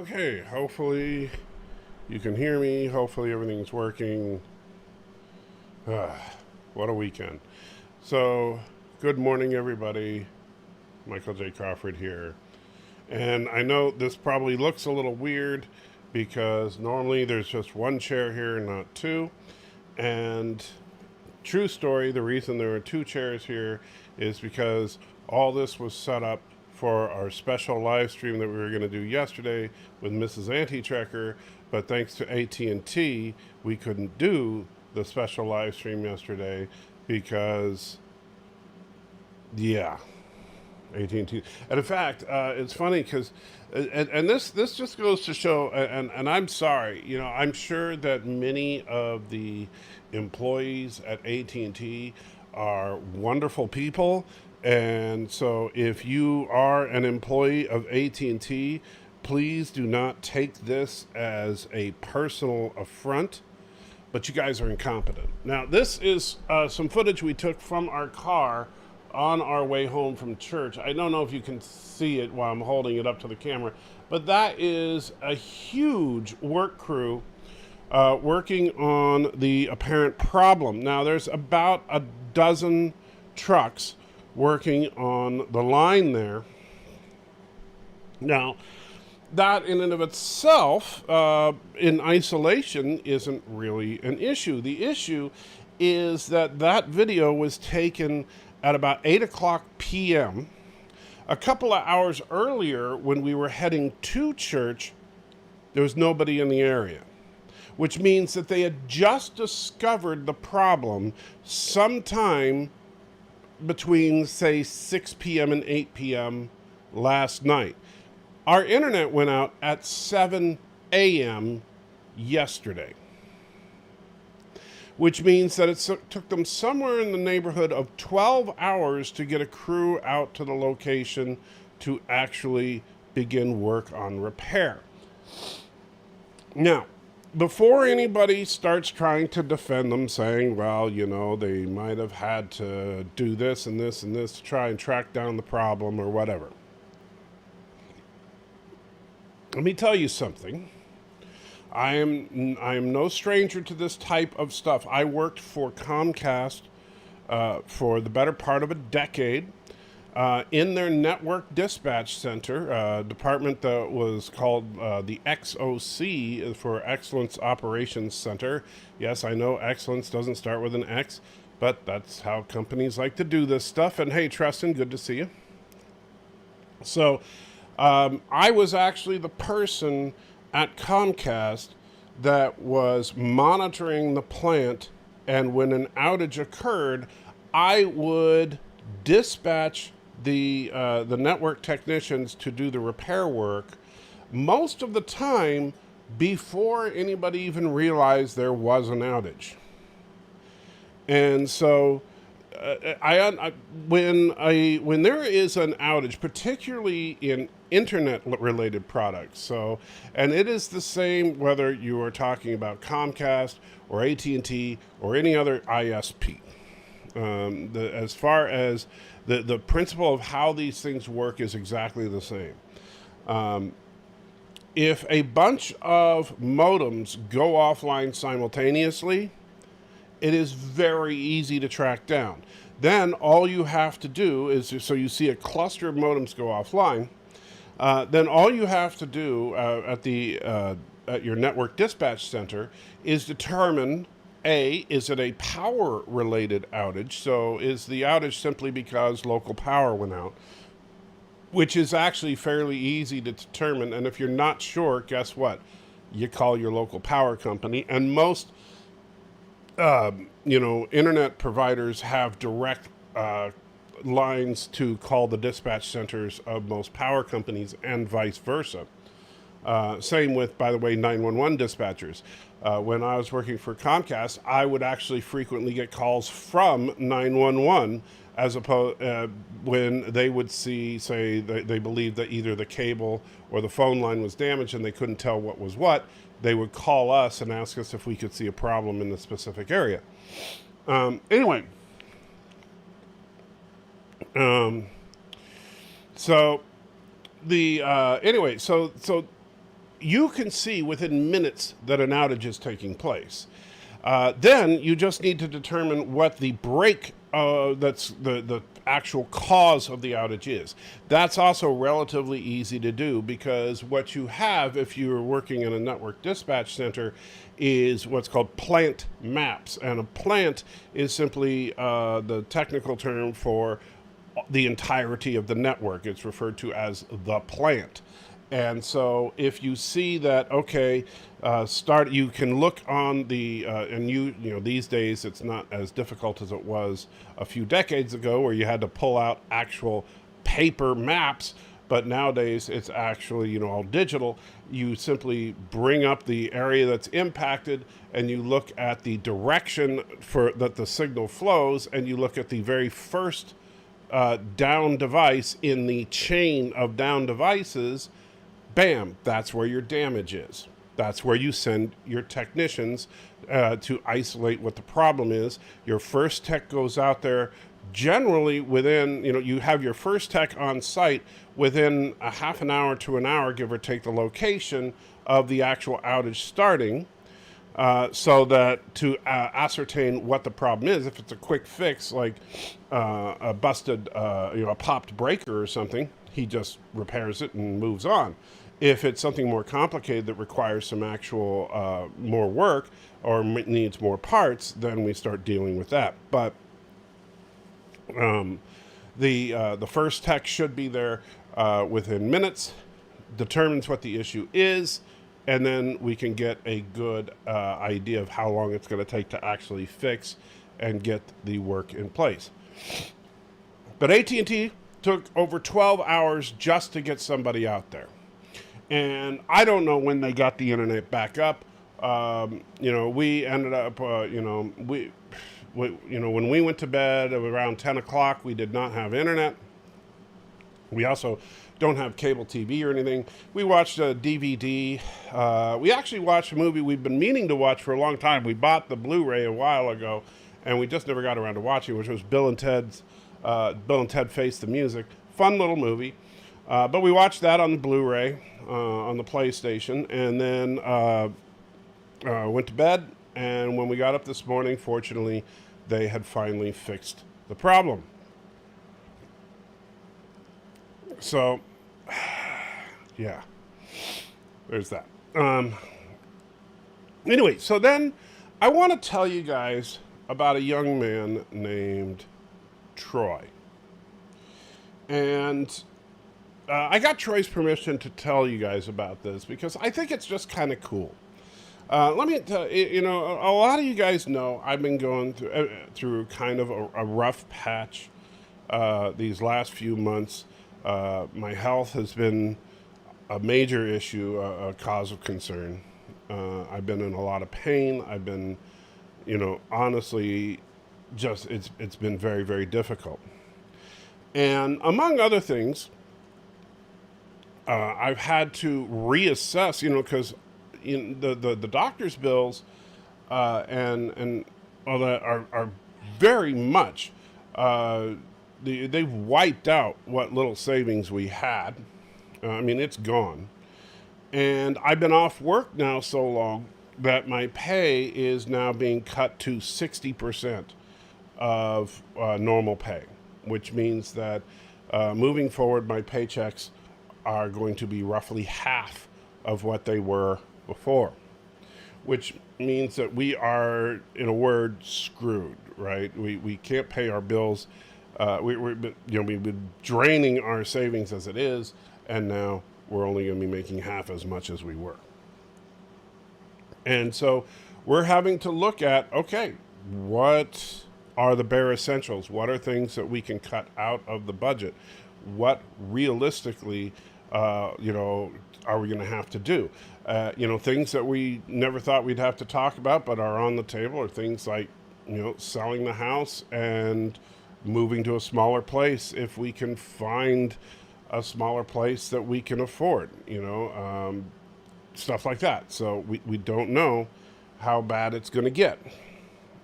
Okay, hopefully you can hear me. Hopefully everything's working. What a weekend. So, good morning, everybody. Michael J. Crawford here. And I know this probably looks a little weird because normally there's just one chair here and not two. And true story, the reason there are two chairs here is because all this was set up for our special live stream that we were going to do yesterday with Mrs. Anti-Trekker, but thanks to AT&T, we couldn't do the special live stream yesterday because, yeah, AT&T. And in fact, it's funny because, and this just goes to show, and I'm sorry, I'm sure that many of the employees at AT&T are wonderful people, and so if you are an employee of AT&T, please do not take this as a personal affront, but you guys are incompetent. Now, this is some footage we took from our car on our way home from church. I don't know if you can see it while I'm holding it up to the camera, but that is a huge work crew working on the apparent problem. Now, there's about a dozen trucks working on the line there. Now, that in and of itself, in isolation, isn't really an issue. The issue is that video was taken at about 8 o'clock p.m. A couple of hours earlier, when we were heading to church, there was nobody in the area, which means that they had just discovered the problem sometime between, say, 6 p.m. and 8 p.m. last night. Our internet went out at 7 a.m. yesterday, which means that it took them somewhere in the neighborhood of 12 hours to get a crew out to the location to actually begin work on repair. Now, before anybody starts trying to defend them, saying, well, they might have had to do this and this and this to try and track down the problem or whatever, let me tell you something. I am no stranger to this type of stuff. I worked for Comcast for the better part of a decade in their network dispatch center, department that was called the XOC, for Excellence Operations Center. Yes, I know excellence doesn't start with an X, but that's how companies like to do this stuff. And hey, Treston, good to see you. So I was actually the person at Comcast that was monitoring the plant, and when an outage occurred, I would dispatch the network technicians to do the repair work most of the time before anybody even realized there was an outage. And so when there is an outage, particularly in internet-related products, and it is the same whether you are talking about Comcast or AT&T or any other ISP. As far as the principle of how these things work is exactly the same. If a bunch of modems go offline simultaneously, it is very easy to track down. Then all you have to do is, so you see a cluster of modems go offline, then all you have to do at your network dispatch center is determine, A, is it a power-related outage? So is the outage simply because local power went out? Which is actually fairly easy to determine. And if you're not sure, guess what? You call your local power company, and most internet providers have direct lines to call the dispatch centers of most power companies and vice versa. Same with, by the way, 911 dispatchers. When I was working for Comcast, I would actually frequently get calls from 911 as opposed when they would say they believed that either the cable or the phone line was damaged and they couldn't tell what was what. They would call us and ask us if we could see a problem in the specific area. Anyway, so the so you can see within minutes that an outage is taking place. Then you just need to determine what the break that's the actual cause of the outage is. That's also relatively easy to do because what you have if you're working in a network dispatch center is what's called plant maps. And a plant is simply the technical term for the entirety of the network. It's referred to as the plant. And so if you see that, okay, you can look on the, and you know, these days it's not as difficult as it was a few decades ago where you had to pull out actual paper maps, but nowadays it's actually, you know, all digital. You simply bring up the area that's impacted and you look at the direction for that the signal flows, and you look at the very first down device in the chain of down devices. Bam, that's where your damage is. That's where you send your technicians to isolate what the problem is. Your first tech goes out there generally within, you know, you have your first tech on site within a half an hour to an hour, give or take the location of the actual outage starting, so that to ascertain what the problem is. If it's a quick fix, like a busted, a popped breaker or something, he just repairs it and moves on. If it's something more complicated that requires some actual more work or needs more parts, then we start dealing with that. But the first tech should be there within minutes, determines what the issue is, and then we can get a good idea of how long it's going to take to actually fix and get the work in place. But AT&T took over 12 hours just to get somebody out there. And I don't know when they got the internet back up. We ended up, when we went to bed around 10 o'clock, we did not have internet. We also don't have cable TV or anything. We watched a DVD. We actually watched a movie we've been meaning to watch for a long time. We bought the Blu-ray a while ago, and we just never got around to watching it, which was Bill and Ted Face the Music. Fun little movie. But we watched that on the Blu-ray, on the PlayStation, and then went to bed. And when we got up this morning, fortunately, they had finally fixed the problem. So, yeah, there's that. Anyway, so then I want to tell you guys about a young man named Troy. And I got Troy's permission to tell you guys about this because I think it's just kind of cool. Let me tell you, a lot of you guys know I've been going through kind of a rough patch these last few months. My health has been a major issue, a cause of concern. I've been in a lot of pain. I've been, honestly, it's been very, very difficult. And among other things, I've had to reassess, because the doctor's bills and all that are very much they've wiped out what little savings we had. It's gone. And I've been off work now so long that my pay is now being cut to 60% of normal pay, which means that moving forward, my paychecks are going to be roughly half of what they were before, which means that we are, in a word, screwed, right? We can't pay our bills. We've been draining our savings as it is, and now we're only going to be making half as much as we were. And so we're having to look at, okay, what are the bare essentials? What are things that we can cut out of the budget? What realistically, are we going to have to do? Things that we never thought we'd have to talk about but are on the table are things like, selling the house and moving to a smaller place if we can find a smaller place that we can afford, stuff like that. So we don't know how bad it's going to get.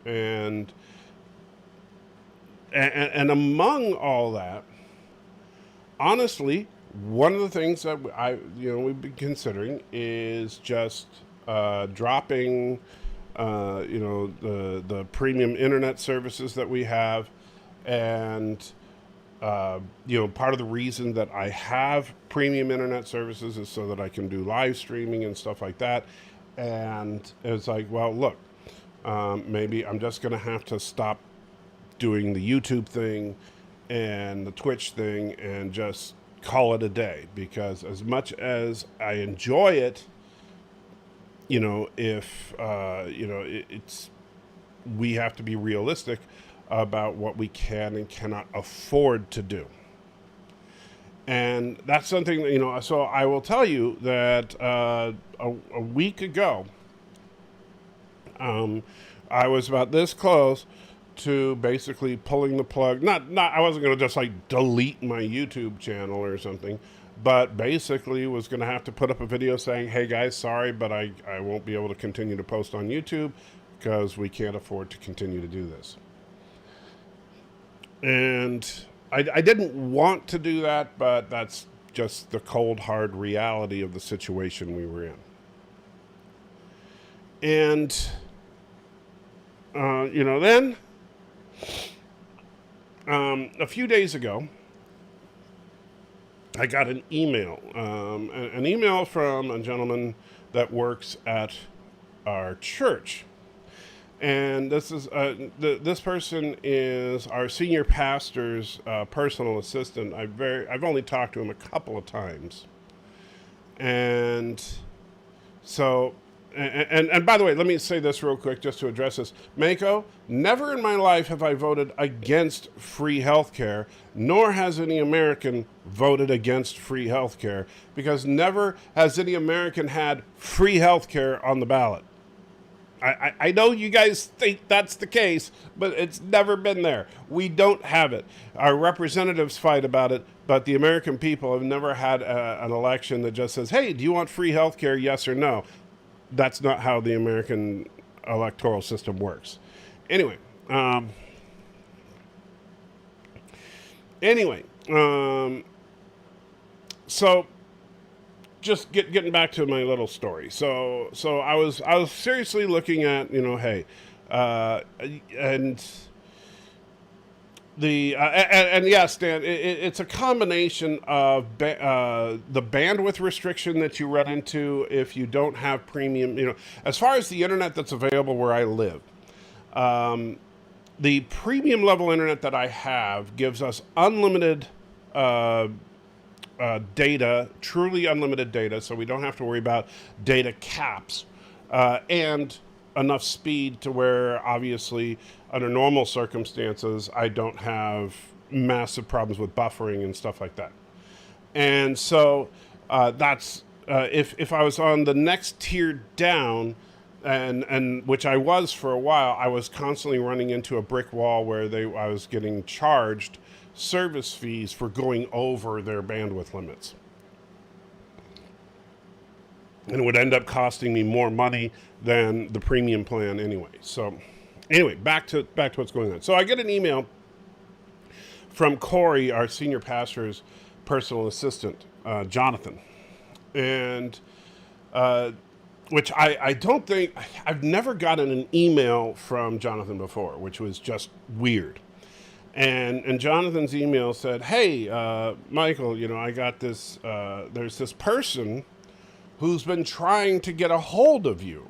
And among all that, honestly, one of the things that we've been considering is just dropping, the premium internet services that we have, and part of the reason that I have premium internet services is so that I can do live streaming and stuff like that. And it's like, well, look, maybe I'm just going to have to stop doing the YouTube thing and the Twitch thing and just call it a day, because as much as I enjoy it, if it's we have to be realistic about what we can and cannot afford to do. And that's something that, so I will tell you that a week ago, I was about this close to basically pulling the plug. I wasn't going to just like delete my YouTube channel or something, but basically was going to have to put up a video saying, hey guys, sorry, but I won't be able to continue to post on YouTube because we can't afford to continue to do this. And I didn't want to do that, but that's just the cold, hard reality of the situation we were in. And, then a few days ago, I got an email, from a gentleman that works at our church. And this is this person is our senior pastor's personal assistant. I've only talked to him a couple of times, and so and by the way, let me say this real quick just to address this. Mako, never in my life have I voted against free health care, nor has any American voted against free health care, because never has any American had free health care on the ballot. I know you guys think that's the case, but it's never been there. We don't have it. Our representatives fight about it, but the American people have never had an election that just says, hey, do you want free health care, yes or no? That's not how the American electoral system works. Anyway, so just getting back to my little story. So I was seriously looking at, and and yes, Dan, it's a combination of the bandwidth restriction that you run into if you don't have premium. As far as the internet that's available where I live, the premium level internet that I have gives us unlimited data, truly unlimited data, so we don't have to worry about data caps, and enough speed to where, obviously, under normal circumstances, I don't have massive problems with buffering and stuff like that. And so that's if I was on the next tier down, and which I was for a while, I was constantly running into a brick wall where I was getting charged service fees for going over their bandwidth limits. And it would end up costing me more money than the premium plan anyway. So anyway, back to what's going on. So I get an email from Corey, our senior pastor's personal assistant, Jonathan. And which I don't think, I've never gotten an email from Jonathan before, which was just weird. And Jonathan's email said, hey, Michael, I got this, there's this person who's been trying to get a hold of you.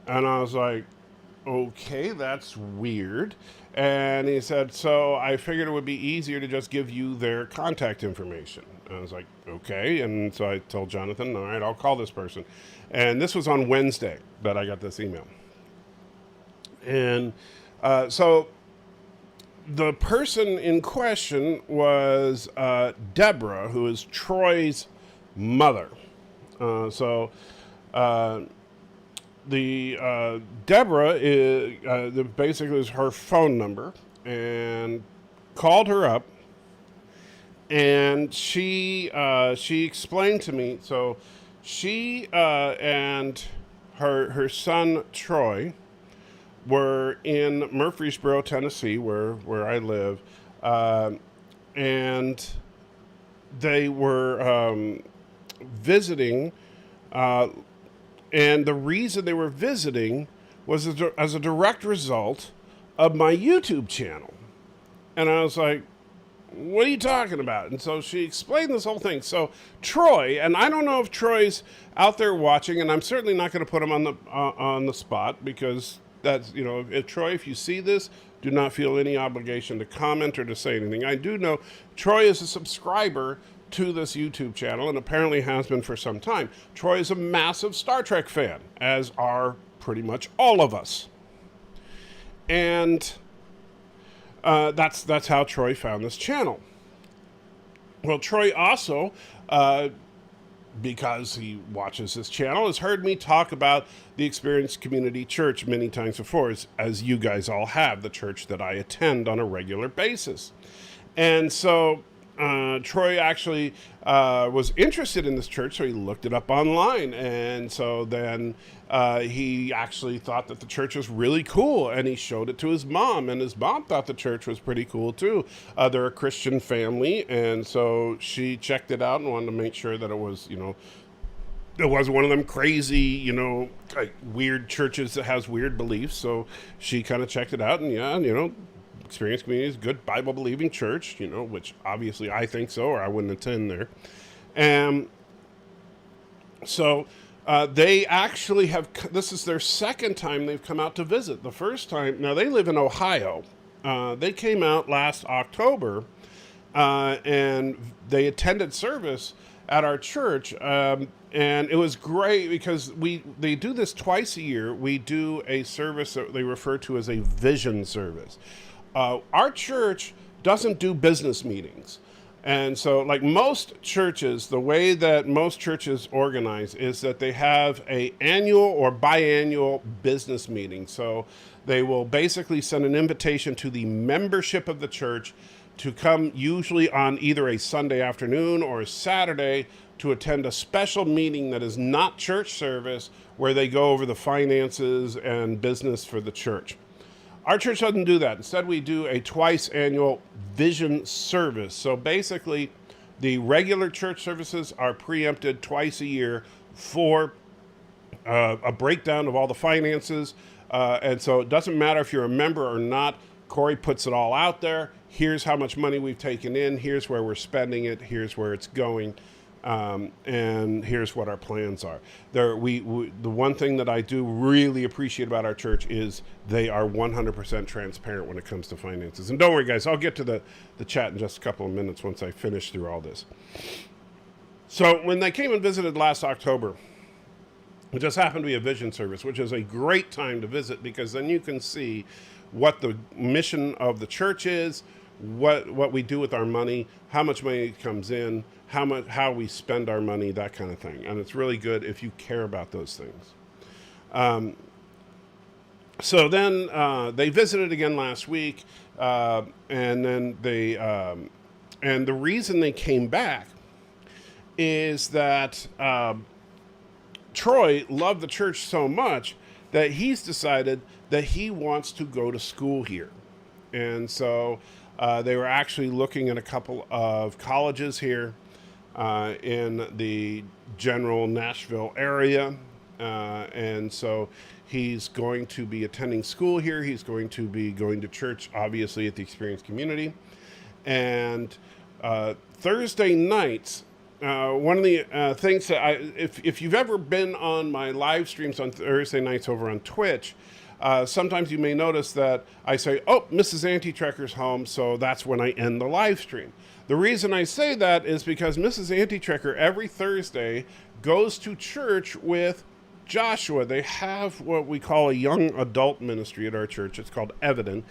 And I was like, okay, that's weird. And he said, so I figured it would be easier to just give you their contact information. And I was like, okay. And so I told Jonathan, all right, I'll call this person. And this was on Wednesday that I got this email. And so the person in question was Deborah, who is Troy's mother. The Deborah is basically is her phone number, and called her up, and she explained to me. So she and her son Troy were in Murfreesboro, Tennessee, where I live, and they were visiting, and the reason they were visiting was as a direct result of my YouTube channel. And I was like, what are you talking about? And so she explained this whole thing. So Troy, and I don't know if Troy's out there watching, and I'm certainly not going to put him on the spot, because that's, if Troy, if you see this, do not feel any obligation to comment or to say anything. I do know Troy is a subscriber to this YouTube channel and apparently has been for some time. Troy is a massive Star Trek fan, as are pretty much all of us. And that's how Troy found this channel. Well, Troy also, because he watches this channel, has heard me talk about the Experience Community Church many times before, as you guys all have, the church that I attend on a regular basis. And so Troy actually was interested in this church, so he looked it up online. And so then he actually thought that the church was really cool, and he showed it to his mom, and his mom thought the church was pretty cool too. They're a Christian family, and so she checked it out and wanted to make sure that it was, it wasn't one of them crazy, like weird churches that has weird beliefs. So she kind of checked it out, and Experience Community is a good Bible-believing church, which obviously I think so, or I wouldn't attend there. And so they actually this is their second time they've come out to visit. The first time, now they live in Ohio. They came out last October, and they attended service at our church. And it was great because they do this twice a year. We do a service that they refer to as a vision service. Our church doesn't do business meetings. And so, like most churches, the way that most churches organize is that they have an annual or biannual business meeting. So they will basically send an invitation to the membership of the church to come, usually on either a Sunday afternoon or a Saturday, to attend a special meeting that is not church service, where they go over the finances and business for the church. Our church doesn't do that. Instead, we do a twice annual vision service. So basically, the regular church services are preempted twice a year for a breakdown of all the finances. And so it doesn't matter if you're a member or not. Corey puts it all out there. Here's how much money we've taken in. Here's where we're spending it. Here's where it's going. And here's what our plans are. The one thing that I do really appreciate about our church is they are 100% transparent when it comes to finances. And don't worry, guys, I'll get to the chat in just a couple of minutes once I finish through all this. So when they came and visited last October, it just happened to be a vision service, which is a great time to visit, because then you can see what the mission of the church is, what we do with our money, how much money comes in, how we spend our money, that kind of thing. And it's really good if you care about those things. So then they visited again last week, and then and the reason they came back is that Troy loved the church so much that he's decided that he wants to go to school here. And so they were actually looking at a couple of colleges here in the general Nashville area. And so he's going to be attending school here. He's going to be going to church, obviously, at the Experience Community. And Thursday nights, one of the things that if you've ever been on my live streams on Thursday nights over on Twitch, sometimes you may notice that I say, oh, Mrs. Anti-Trekker's home, so that's when I end the live stream. The reason I say that is because Mrs. Anti-Trekker every Thursday goes to church with Joshua. They have what we call a young adult ministry at our church. It's called Evident.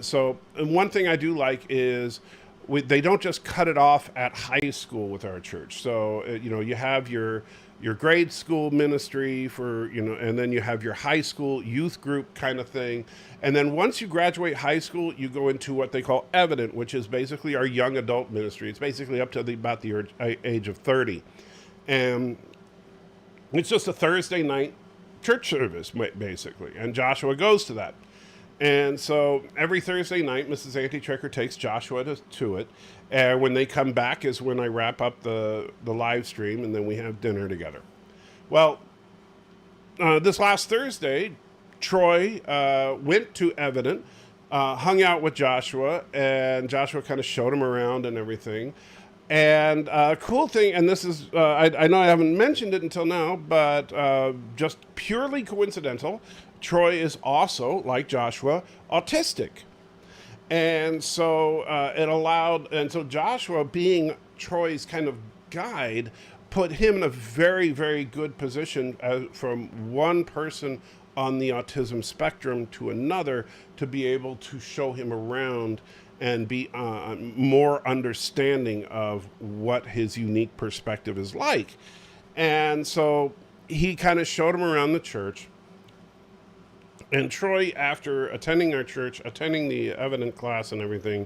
So one thing I do like is they don't just cut it off at high school with our church. So, you have your grade school ministry for, and then you have your high school youth group kind of thing. And then once you graduate high school, you go into what they call Evident, which is basically our young adult ministry. It's basically up to about the age of 30. And it's just a Thursday night church service, basically. And Joshua goes to that. And so every Thursday night, Mrs. Auntie Tricker takes Joshua to it. And when they come back is when I wrap up the live stream, and then we have dinner together. Well, this last Thursday, Troy went to Evident, hung out with Joshua, and Joshua kind of showed him around and everything. And cool thing, and this is, I know I haven't mentioned it until now, but just purely coincidental, Troy is also, like Joshua, autistic. And so it allowed, and so Joshua, being Troy's kind of guide, put him in a very, very good position from one person on the autism spectrum to another to be able to show him around and be more understanding of what his unique perspective is like. And so he kind of showed him around the church. And Troy, after attending our church, attending the Evident class and everything,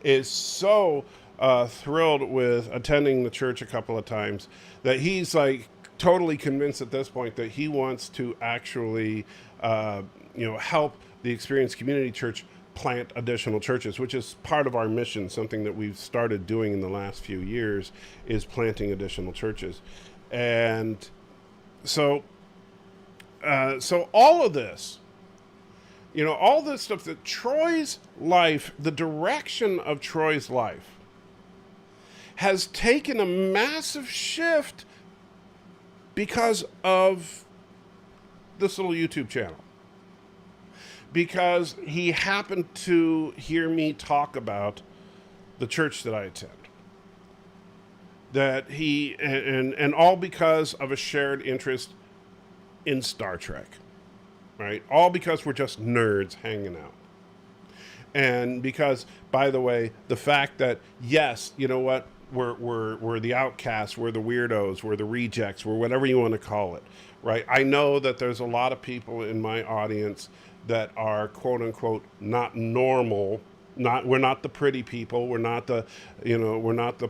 is so thrilled with attending the church a couple of times that he's like totally convinced at this point that he wants to actually, help the Experience Community Church plant additional churches, which is part of our mission. Something that we've started doing in the last few years is planting additional churches. And so all of this, all this stuff, that Troy's life, the direction of Troy's life has taken a massive shift because of this little YouTube channel. Because he happened to hear me talk about the church that I attend. That he, and all because of a shared interest in Star Trek, right? All because we're just nerds hanging out. And because, by the way, the fact that, yes, you know what, we're the outcasts, we're the weirdos, we're the rejects, we're whatever you want to call it, right? I know that there's a lot of people in my audience that are quote unquote not normal. We're not the pretty people. We're not the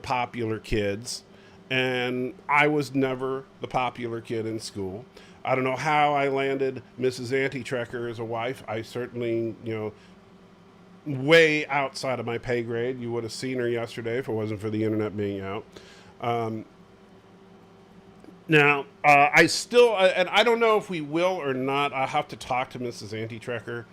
popular kids. And I was never the popular kid in school. I don't know how I landed Mrs. Auntie Trekker as a wife. I certainly, way outside of my pay grade. You would have seen her yesterday if it wasn't for the internet being out. Now, I still, and I don't know if we will or not. I have to talk to Mrs. Auntie Trekker.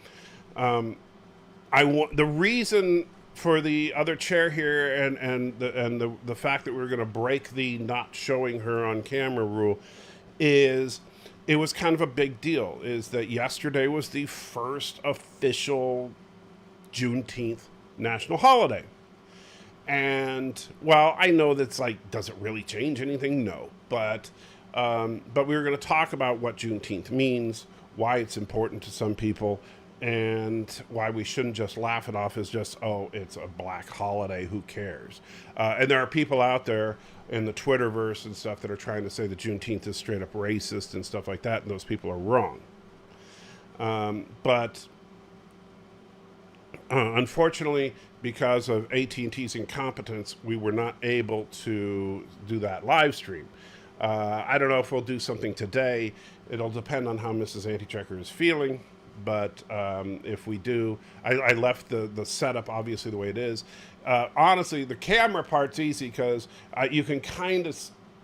The reason for the other chair here and the fact that we're going to break the not showing her on camera rule is it was kind of a big deal. Is that yesterday was the first official Juneteenth national holiday. And while I know that's like, does it really change anything? No. But we were going to talk about what Juneteenth means, why it's important to some people, and why we shouldn't just laugh it off as just, oh, it's a black holiday, who cares? And there are people out there in the Twitterverse and stuff that are trying to say that Juneteenth is straight up racist and stuff like that, and those people are wrong. But unfortunately, because of AT&T's incompetence, we were not able to do that live stream. I don't know if we'll do something today. It'll depend on how Mrs. Auntie Trekker is feeling. But if we do, I left the setup obviously the way it is. Honestly, the camera part's easy because you can kind of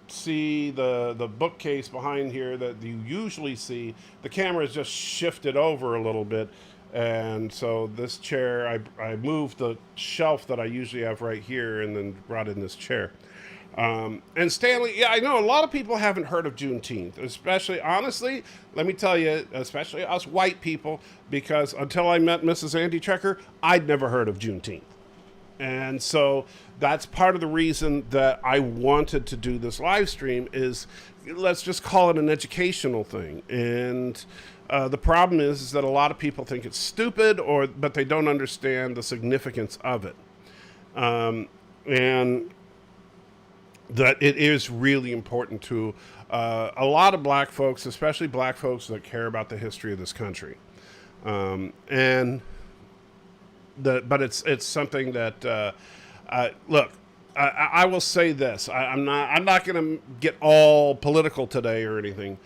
see the bookcase behind here that you usually see. The camera is just shifted over a little bit. And so this chair, I moved the shelf that I usually have right here and then brought in this chair. And Stanley, yeah, I know a lot of people haven't heard of Juneteenth, especially, honestly, let me tell you, especially us white people, because until I met Mrs. Auntie Trekker, I'd never heard of Juneteenth. And so that's part of the reason that I wanted to do this live stream is, let's just call it an educational thing. And the problem is that a lot of people think it's stupid, but they don't understand the significance of it. And that it is really important to a lot of black folks, especially black folks that care about the history of this country. But it's something that look. I will say this. I'm not going to get all political today or anything,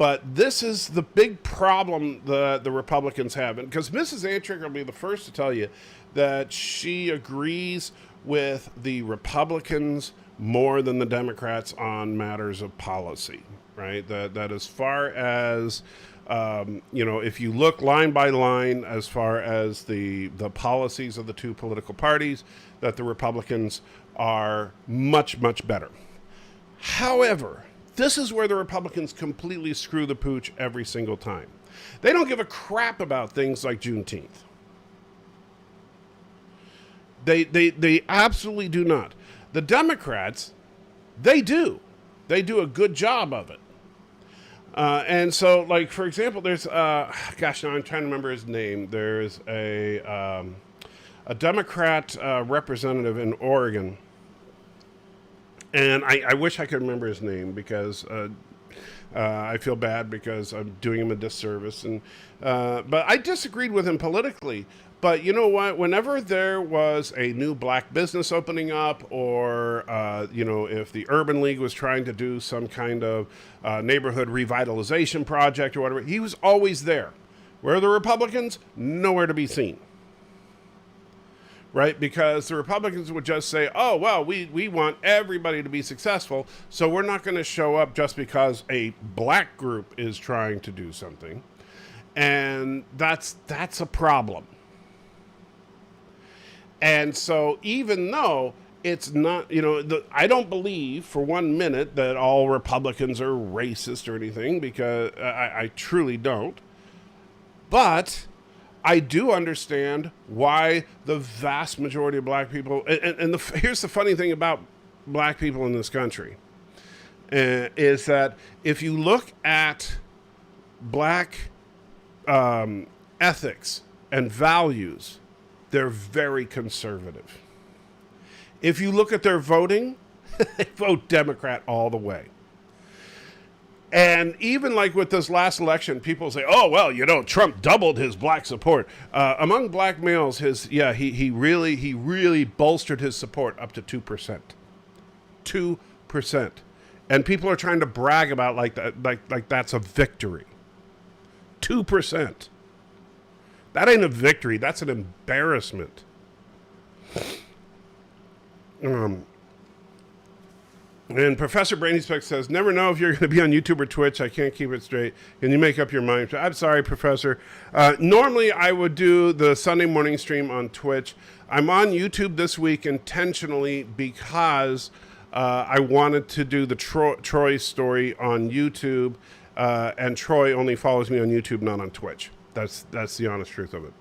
But this is the big problem the Republicans have. And because Mrs. Antrick will be the first to tell you that she agrees with the Republicans more than the Democrats on matters of policy, right? That as far as, if you look line by line as far as the policies of the two political parties, that the Republicans are much, much better. However, this is where the Republicans completely screw the pooch every single time. They don't give a crap about things like Juneteenth. They absolutely do not. The Democrats, they do. They do a good job of it. And so, like, for example, there's, now I'm trying to remember his name. There's a Democrat representative in Oregon. And I wish I could remember his name because I feel bad because I'm doing him a disservice. But I disagreed with him politically. But you know what? Whenever there was a new black business opening up or, if the Urban League was trying to do some kind of neighborhood revitalization project or whatever, he was always there. Where are the Republicans? Nowhere to be seen. Right? Because the Republicans would just say, oh, well, we want everybody to be successful, so we're not going to show up just because a black group is trying to do something. And that's a problem. And so even though it's not, I don't believe for 1 minute that all Republicans are racist or anything, because I truly don't. But I do understand why the vast majority of black people, here's the funny thing about black people in this country, is that if you look at black ethics and values, they're very conservative. If you look at their voting, they vote Democrat all the way. And even like with this last election, people say, oh, well, Trump doubled his black support. Among black males, he really bolstered his support up to 2%. 2%. And people are trying to brag about like that's a victory. 2%. That ain't a victory. That's an embarrassment. And Professor Brainy Speck says, never know if you're going to be on YouTube or Twitch. I can't keep it straight. Can you make up your mind? I'm sorry, Professor. Normally, I would do the Sunday morning stream on Twitch. I'm on YouTube this week intentionally because I wanted to do the Troy story on YouTube, and Troy only follows me on YouTube, not on Twitch. That's the honest truth of it.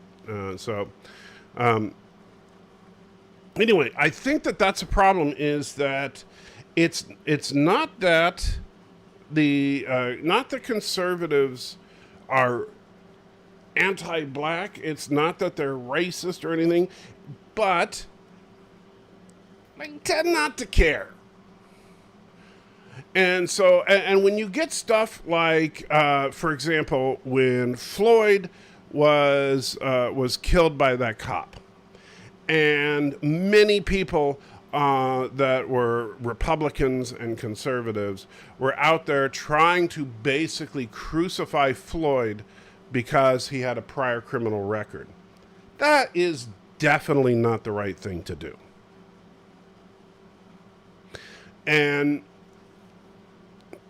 Anyway, I think that's a problem. Is that it's not that not the conservatives are anti-black. It's not that they're racist or anything, but they tend not to care. And so, and when you get stuff like, for example, when Floyd was killed by that cop, and many people that were Republicans and conservatives were out there trying to basically crucify Floyd because he had a prior criminal record. That is definitely not the right thing to do. And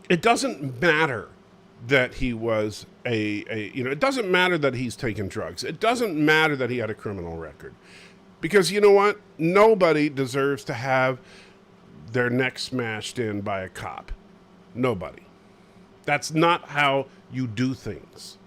it doesn't matter that he was it doesn't matter that he's taken drugs. It doesn't matter that he had a criminal record. Because you know what? Nobody deserves to have their neck smashed in by a cop. Nobody. That's not how you do things.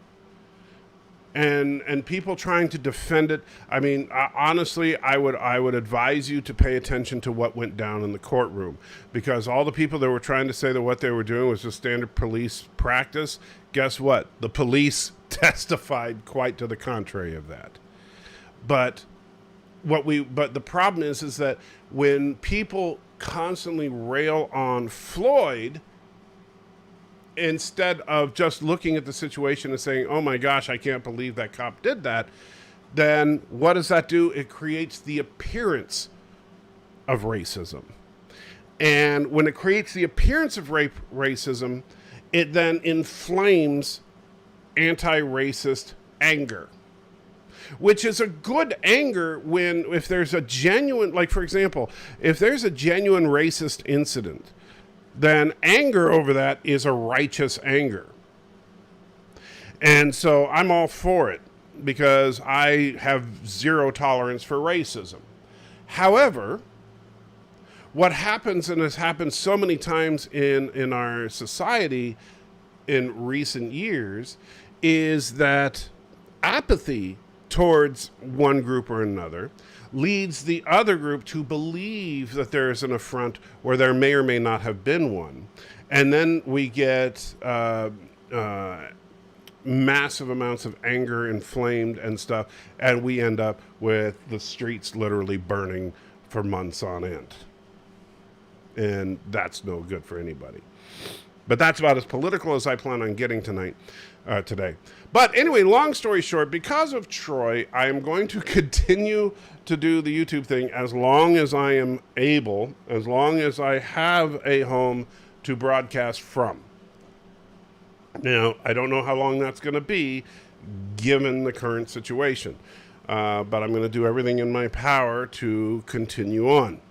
And people trying to defend it. I mean, honestly, I would advise you to pay attention to what went down in the courtroom, because all the people that were trying to say that what they were doing was just standard police practice. Guess what? The police testified quite to the contrary of that. But the problem is that when people constantly rail on Floyd, instead of just looking at the situation and saying, oh my gosh, I can't believe that cop did that, then what does that do? It creates the appearance of racism. And when it creates the appearance of racism, it then inflames anti-racist anger, which is a good anger if there's a genuine, like for example, if there's a genuine racist incident, then anger over that is a righteous anger. And so I'm all for it because I have zero tolerance for racism. However, what happens, and has happened so many times in our society in recent years, is that apathy towards one group or another leads the other group to believe that there is an affront where there may or may not have been one. And then we get massive amounts of anger inflamed and stuff, and we end up with the streets literally burning for months on end. And that's no good for anybody. But that's about as political as I plan on getting today. But anyway, long story short, because of Troy, I am going to continue to do the YouTube thing as long as I am able, as long as I have a home to broadcast from. Now, I don't know how long that's going to be, given the current situation. But I'm going to do everything in my power to continue on.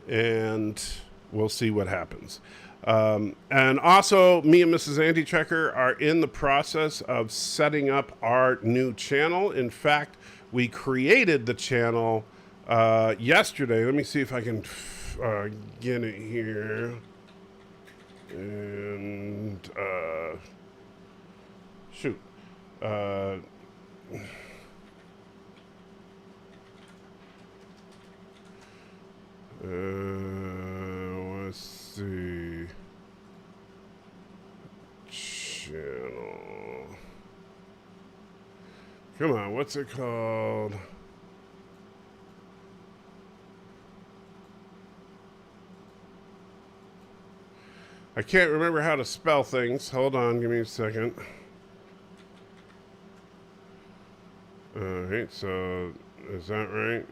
And we'll see what happens. And also, me and Mrs. Anti-Checker are in the process of setting up our new channel. In fact, we created the channel yesterday. Let me see if I can get it here. And shoot. Let's see. Channel. Come on, what's it called? I can't remember how to spell things. Hold on, give me a second. Alright, so is that right?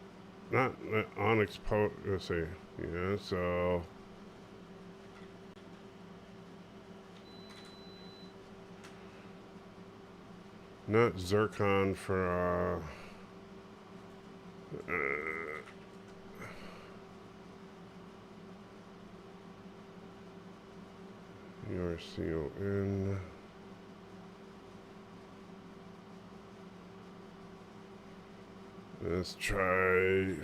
Not Onyx let's see. Yeah, so not Zircon for URCON. Let's try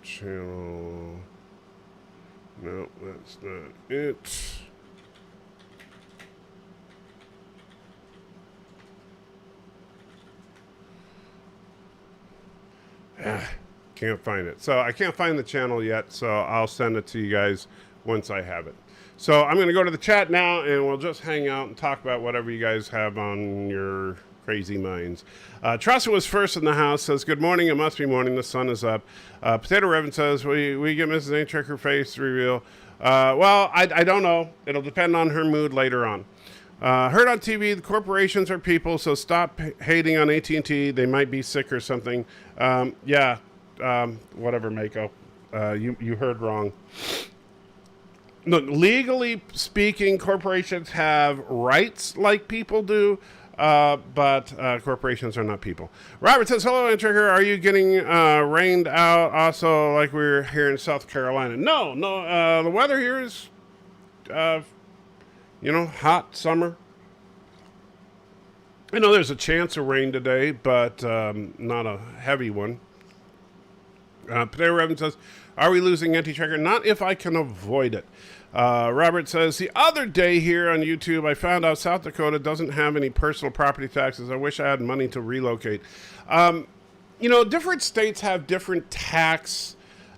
channel. No, that's not it. Can't find it. So I can't find the channel yet, so I'll send it to you guys once I have it. So I'm going to go to the chat now, and we'll just hang out and talk about whatever you guys have on your crazy minds. Tressa was first in the house, says, good morning, it must be morning, the sun is up. Potato Reverend says, we get Mrs. Anti-Checker face reveal. Well, I don't know. It'll depend on her mood later on. Heard on TV, the corporations are people, so stop hating on AT&T. They might be sick or something. Whatever, Mako. You heard wrong. Look, legally speaking, corporations have rights like people do, but corporations are not people. Robert says, hello, Anti-Checker. Are you getting rained out also like we're here in South Carolina? No. The weather here is, hot summer. I know there's a chance of rain today, but not a heavy one. Potato Reverend says, are we losing Anti-Checker? Not if I can avoid it. Robert says, the other day here on YouTube, I found out South Dakota doesn't have any personal property taxes. I wish I had money to relocate. Different states have different tax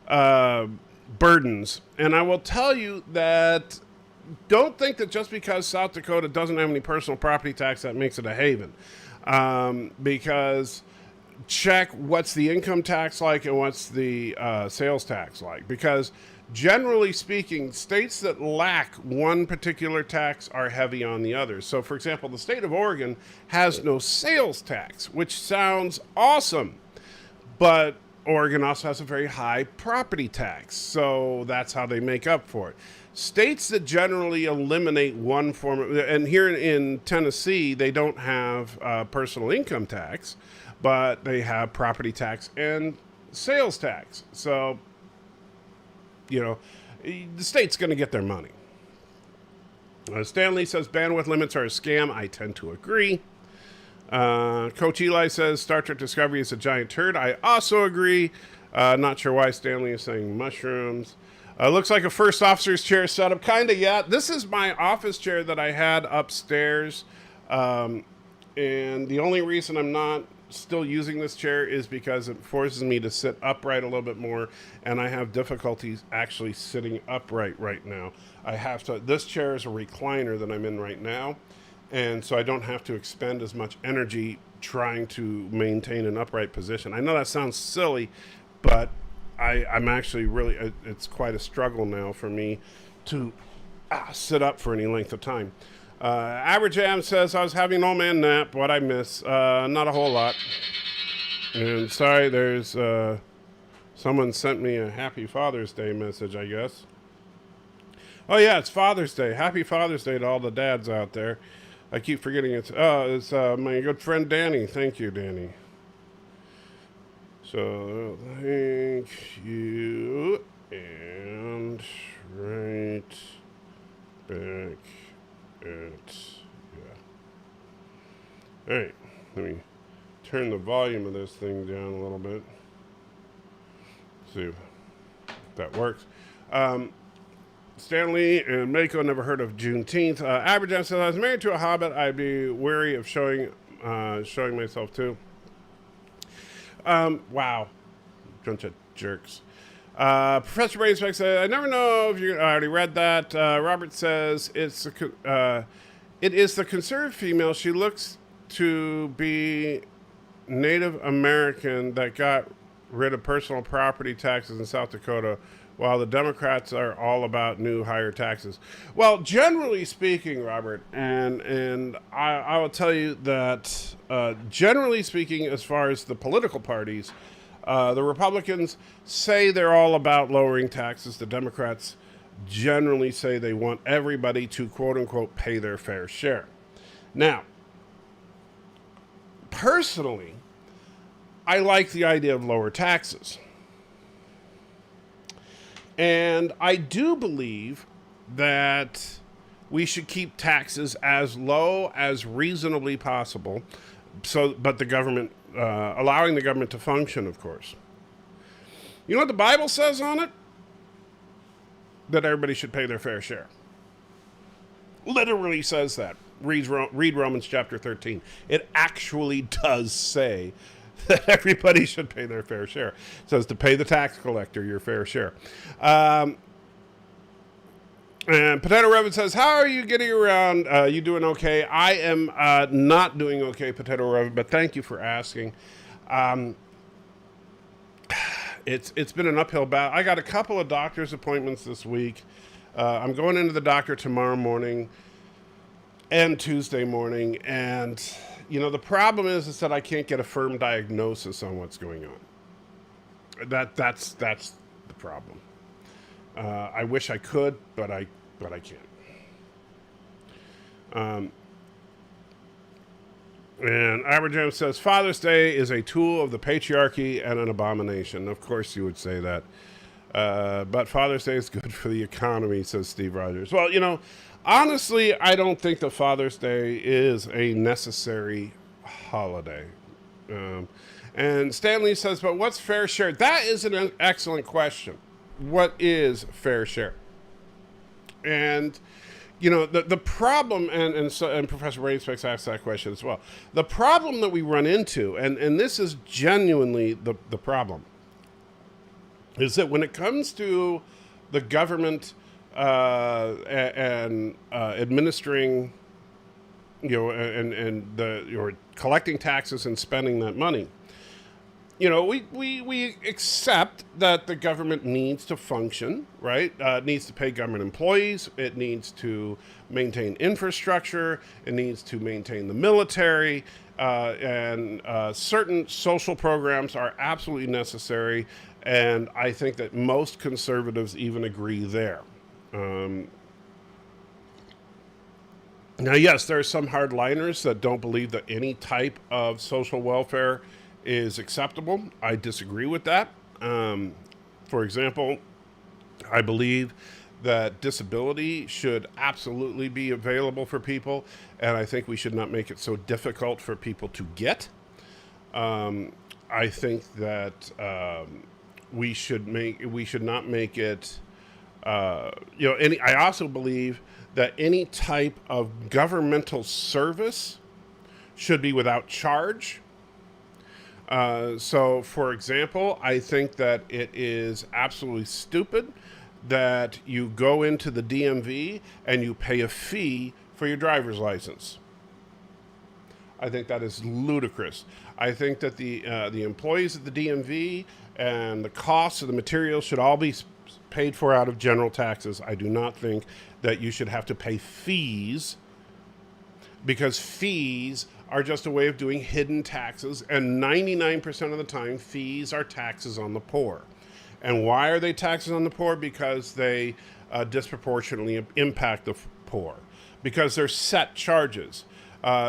burdens. And I will tell you that don't think that just because South Dakota doesn't have any personal property tax, that makes it a haven. Because check what's the income tax like and what's the sales tax like. Because generally speaking, states that lack one particular tax are heavy on the others. So, for example, the state of Oregon has no sales tax, which sounds awesome. But Oregon also has a very high property tax, so that's how they make up for it. States that generally eliminate one form of, and here in Tennessee, they don't have personal income tax, but they have property tax and sales tax. So, the state's going to get their money. Stanley says bandwidth limits are a scam. I tend to agree. Coach Eli says Star Trek Discovery is a giant turd. I also agree. Not sure why Stanley is saying mushrooms. Looks like a first officer's chair setup. Kind of, yeah. This is my office chair that I had upstairs. And the only reason I'm not still using this chair is because it forces me to sit upright a little bit more, and I have difficulties actually sitting upright right now. This chair is a recliner that I'm in right now, and so I don't have to expend as much energy trying to maintain an upright position. I know that sounds silly, but I'm actually really, it's quite a struggle now for me to sit up for any length of time. Average Am says, I was having an old man nap. What'd I miss? Not a whole lot. And sorry, there's someone sent me a Happy Father's Day message, I guess. Oh, yeah, it's Father's Day. Happy Father's Day to all the dads out there. I keep forgetting it's my good friend Danny. Thank you, Danny. So, thank you. And right back. All right, let me turn the volume of this thing down a little bit. See if that works. Stanley and Mako never heard of Juneteenth. Average says, I was married to a hobbit. I'd be wary of showing myself too. Wow, bunch of jerks. Professor Brainspec said, I never know if you already read that. Robert says it is the conservative female. She looks to be Native American that got rid of personal property taxes in South Dakota, while the Democrats are all about new higher taxes. Well, generally speaking, Robert, and I will tell you that generally speaking, as far as the political parties, the Republicans say they're all about lowering taxes. The Democrats generally say they want everybody to, quote unquote, pay their fair share. Now, personally, I like the idea of lower taxes. And I do believe that we should keep taxes as low as reasonably possible. But the government, allowing the government to function, of course. You know what the Bible says on it? That everybody should pay their fair share. Literally says that. Read Romans chapter 13. It actually does say that everybody should pay their fair share. It says to pay the tax collector your fair share. And Potato Reverend says, how are you getting around? You doing okay? I am not doing okay, Potato Reverend, but thank you for asking. It's been an uphill battle. I got a couple of doctor's appointments this week. I'm going into the doctor tomorrow morning and Tuesday morning, and the problem is that I can't get a firm diagnosis on what's going on. That's the problem. I wish I could, but I can't. And Abraham says, Father's Day is a tool of the patriarchy and an abomination. Of course you would say that. But Father's Day is good for the economy, says Steve Rogers. Well, honestly, I don't think that Father's Day is a necessary holiday. And Stanley says, but what's fair share? That is an excellent question. What is fair share? And the problem, and Professor Rainspex asked that question as well. The problem that we run into, and this is genuinely the problem, is that when it comes to the government and administering, and collecting taxes and spending that money, we accept that the government needs to function, right? It needs to pay government employees. It needs to maintain infrastructure. It needs to maintain the military. And certain social programs are absolutely necessary. And I think that most conservatives even agree there. Now, yes, there are some hardliners that don't believe that any type of social welfare is acceptable. I disagree with that. For example, I believe that disability should absolutely be available for people, and I think we should not make it so difficult for people to get. I think that we should not make it. I also believe that any type of governmental service should be without charge. So, for example, I think that it is absolutely stupid that you go into the DMV and you pay a fee for your driver's license. I think that is ludicrous. I think that the employees at the DMV and the costs of the materials should all be paid for out of general taxes. I do not think that you should have to pay fees, because fees are just a way of doing hidden taxes, and 99% of the time, fees are taxes on the poor. And why are they taxes on the poor? Because they disproportionately impact the poor, because they're set charges.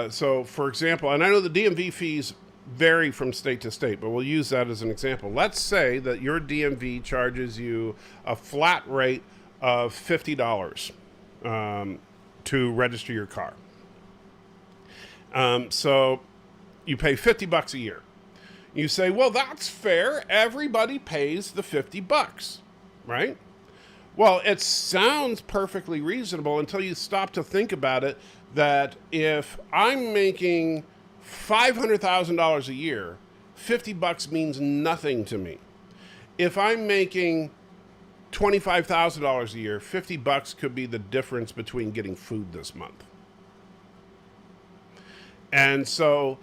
So, for example, and I know the DMV fees vary from state to state, but we'll use that as an example. Let's say that your DMV charges you a flat rate of $50 to register your car. So you pay $50 a year. You say, well, that's fair. Everybody pays the $50, right? Well, it sounds perfectly reasonable until you stop to think about it, that if I'm making $500,000 a year, $50 means nothing to me. If I'm making $25,000 a year, $50 could be the difference between getting food this month. And so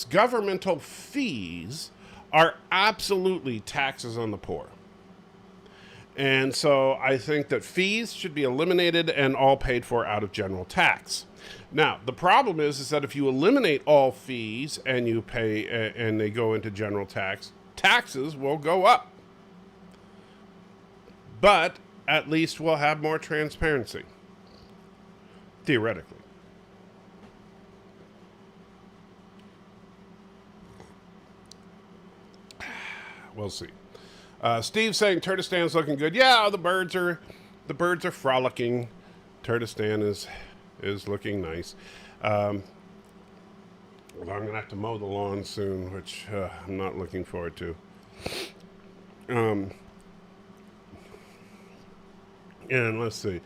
governmental fees, are absolutely taxes on the poor. And so I think that fees should be eliminated and all paid for out of general tax. Now, the problem is that if you eliminate all fees and you pay and they go into general tax, taxes will go up. But at least we'll have more transparency, theoretically. We'll see. Steve saying Turdistan's looking good. Yeah, the birds are frolicking. Turdistan is looking nice. Although I'm gonna have to mow the lawn soon, which I'm not looking forward to. And let's see.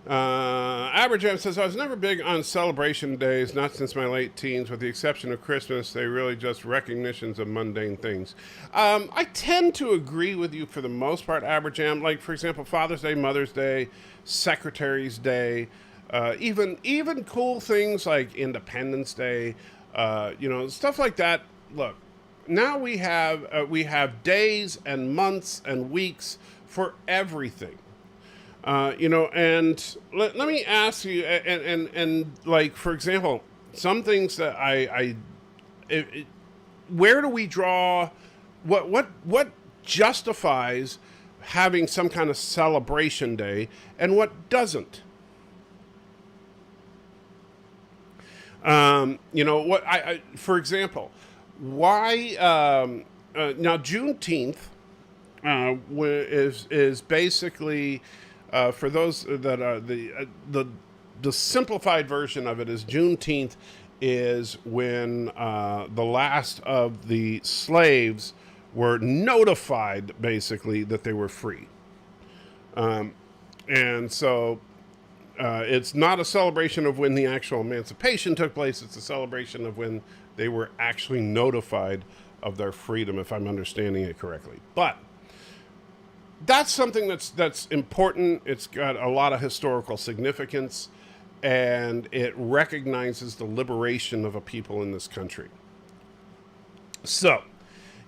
Aberjam says, I was never big on celebration days, not since my late teens, with the exception of Christmas. They really just recognitions of mundane things. I tend to agree with you for the most part, Aberjam. Like, for example, Father's Day, Mother's Day, Secretary's Day, even cool things like Independence Day, stuff like that. Look, now we have days and months and weeks for everything. And let me ask you, and like, for example, some things that where do we draw, what justifies having some kind of celebration day and what doesn't? For example, why, now Juneteenth, is basically, for those that are the simplified version of it is Juneteenth is when the last of the slaves were notified, basically, that they were free. And so it's not a celebration of when the actual emancipation took place. It's a celebration of when they were actually notified of their freedom, if I'm understanding it correctly. But that's something that's important. It's got a lot of historical significance, and it recognizes the liberation of a people in this country. So,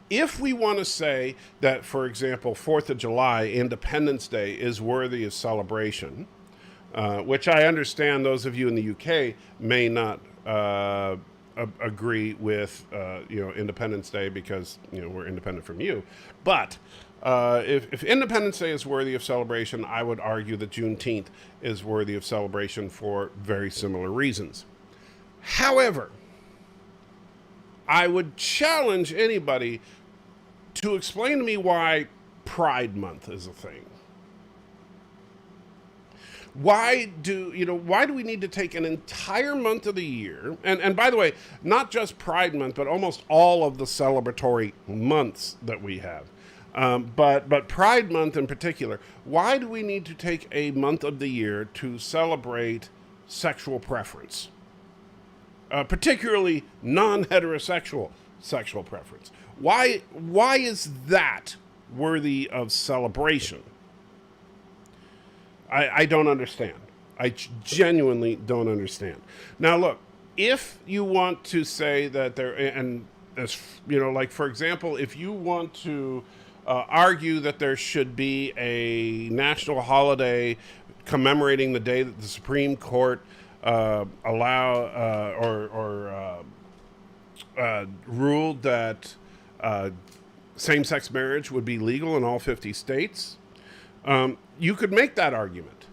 if we want to say that, for example, 4th of July, Independence Day, is worthy of celebration, which I understand those of you in the UK may not agree with, Independence Day because, we're independent from you. But if Independence Day is worthy of celebration, I would argue that Juneteenth is worthy of celebration for very similar reasons. However, I would challenge anybody to explain to me why Pride Month is a thing. Why do we need to take an entire month of the year? And by the way, not just Pride Month, but almost all of the celebratory months that we have. But Pride Month in particular, why do we need to take a month of the year to celebrate sexual preference? Particularly non-heterosexual sexual preference. Why is that worthy of celebration? I don't understand. I genuinely don't understand. Now, look, if you want to say that like, for example, if you want to argue that there should be a national holiday commemorating the day that the Supreme Court ruled that same-sex marriage would be legal in all 50 states, you could make that argument.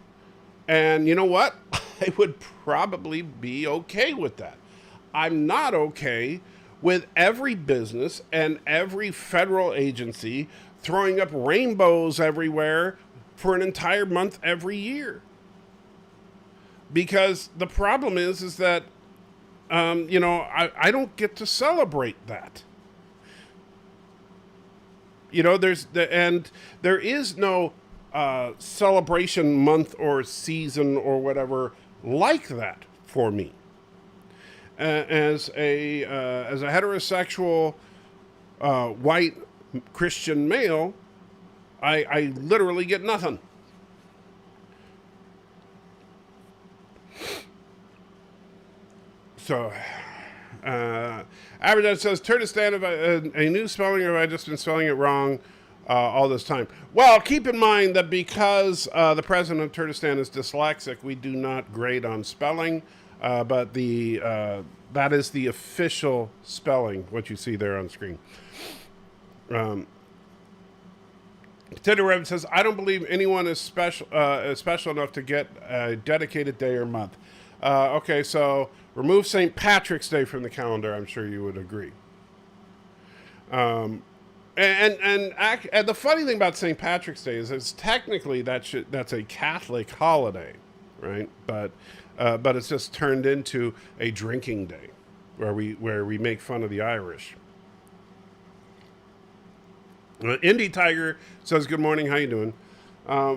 And you know what? I would probably be okay with that. I'm not okay with every business and every federal agency throwing up rainbows everywhere for an entire month every year. Because the problem is that, I don't get to celebrate that. There is no celebration month or season or whatever like that for me. As a heterosexual white Christian male, I literally get nothing. So, Aberdeen says, Kurdistan, a new spelling, or have I just been spelling it wrong all this time? Well, keep in mind that because the president of Kurdistan is dyslexic, we do not grade on spelling, but that is the official spelling, what you see there on screen. Potato Rabbit says, I don't believe anyone is special enough to get a dedicated day or month. Okay, so remove St. Patrick's Day from the calendar. I'm sure you would agree. And the funny thing about St. Patrick's Day is technically that's a Catholic holiday, right? But it's just turned into a drinking day, where we make fun of the Irish. Indie Tiger says, "Good morning. How you doing?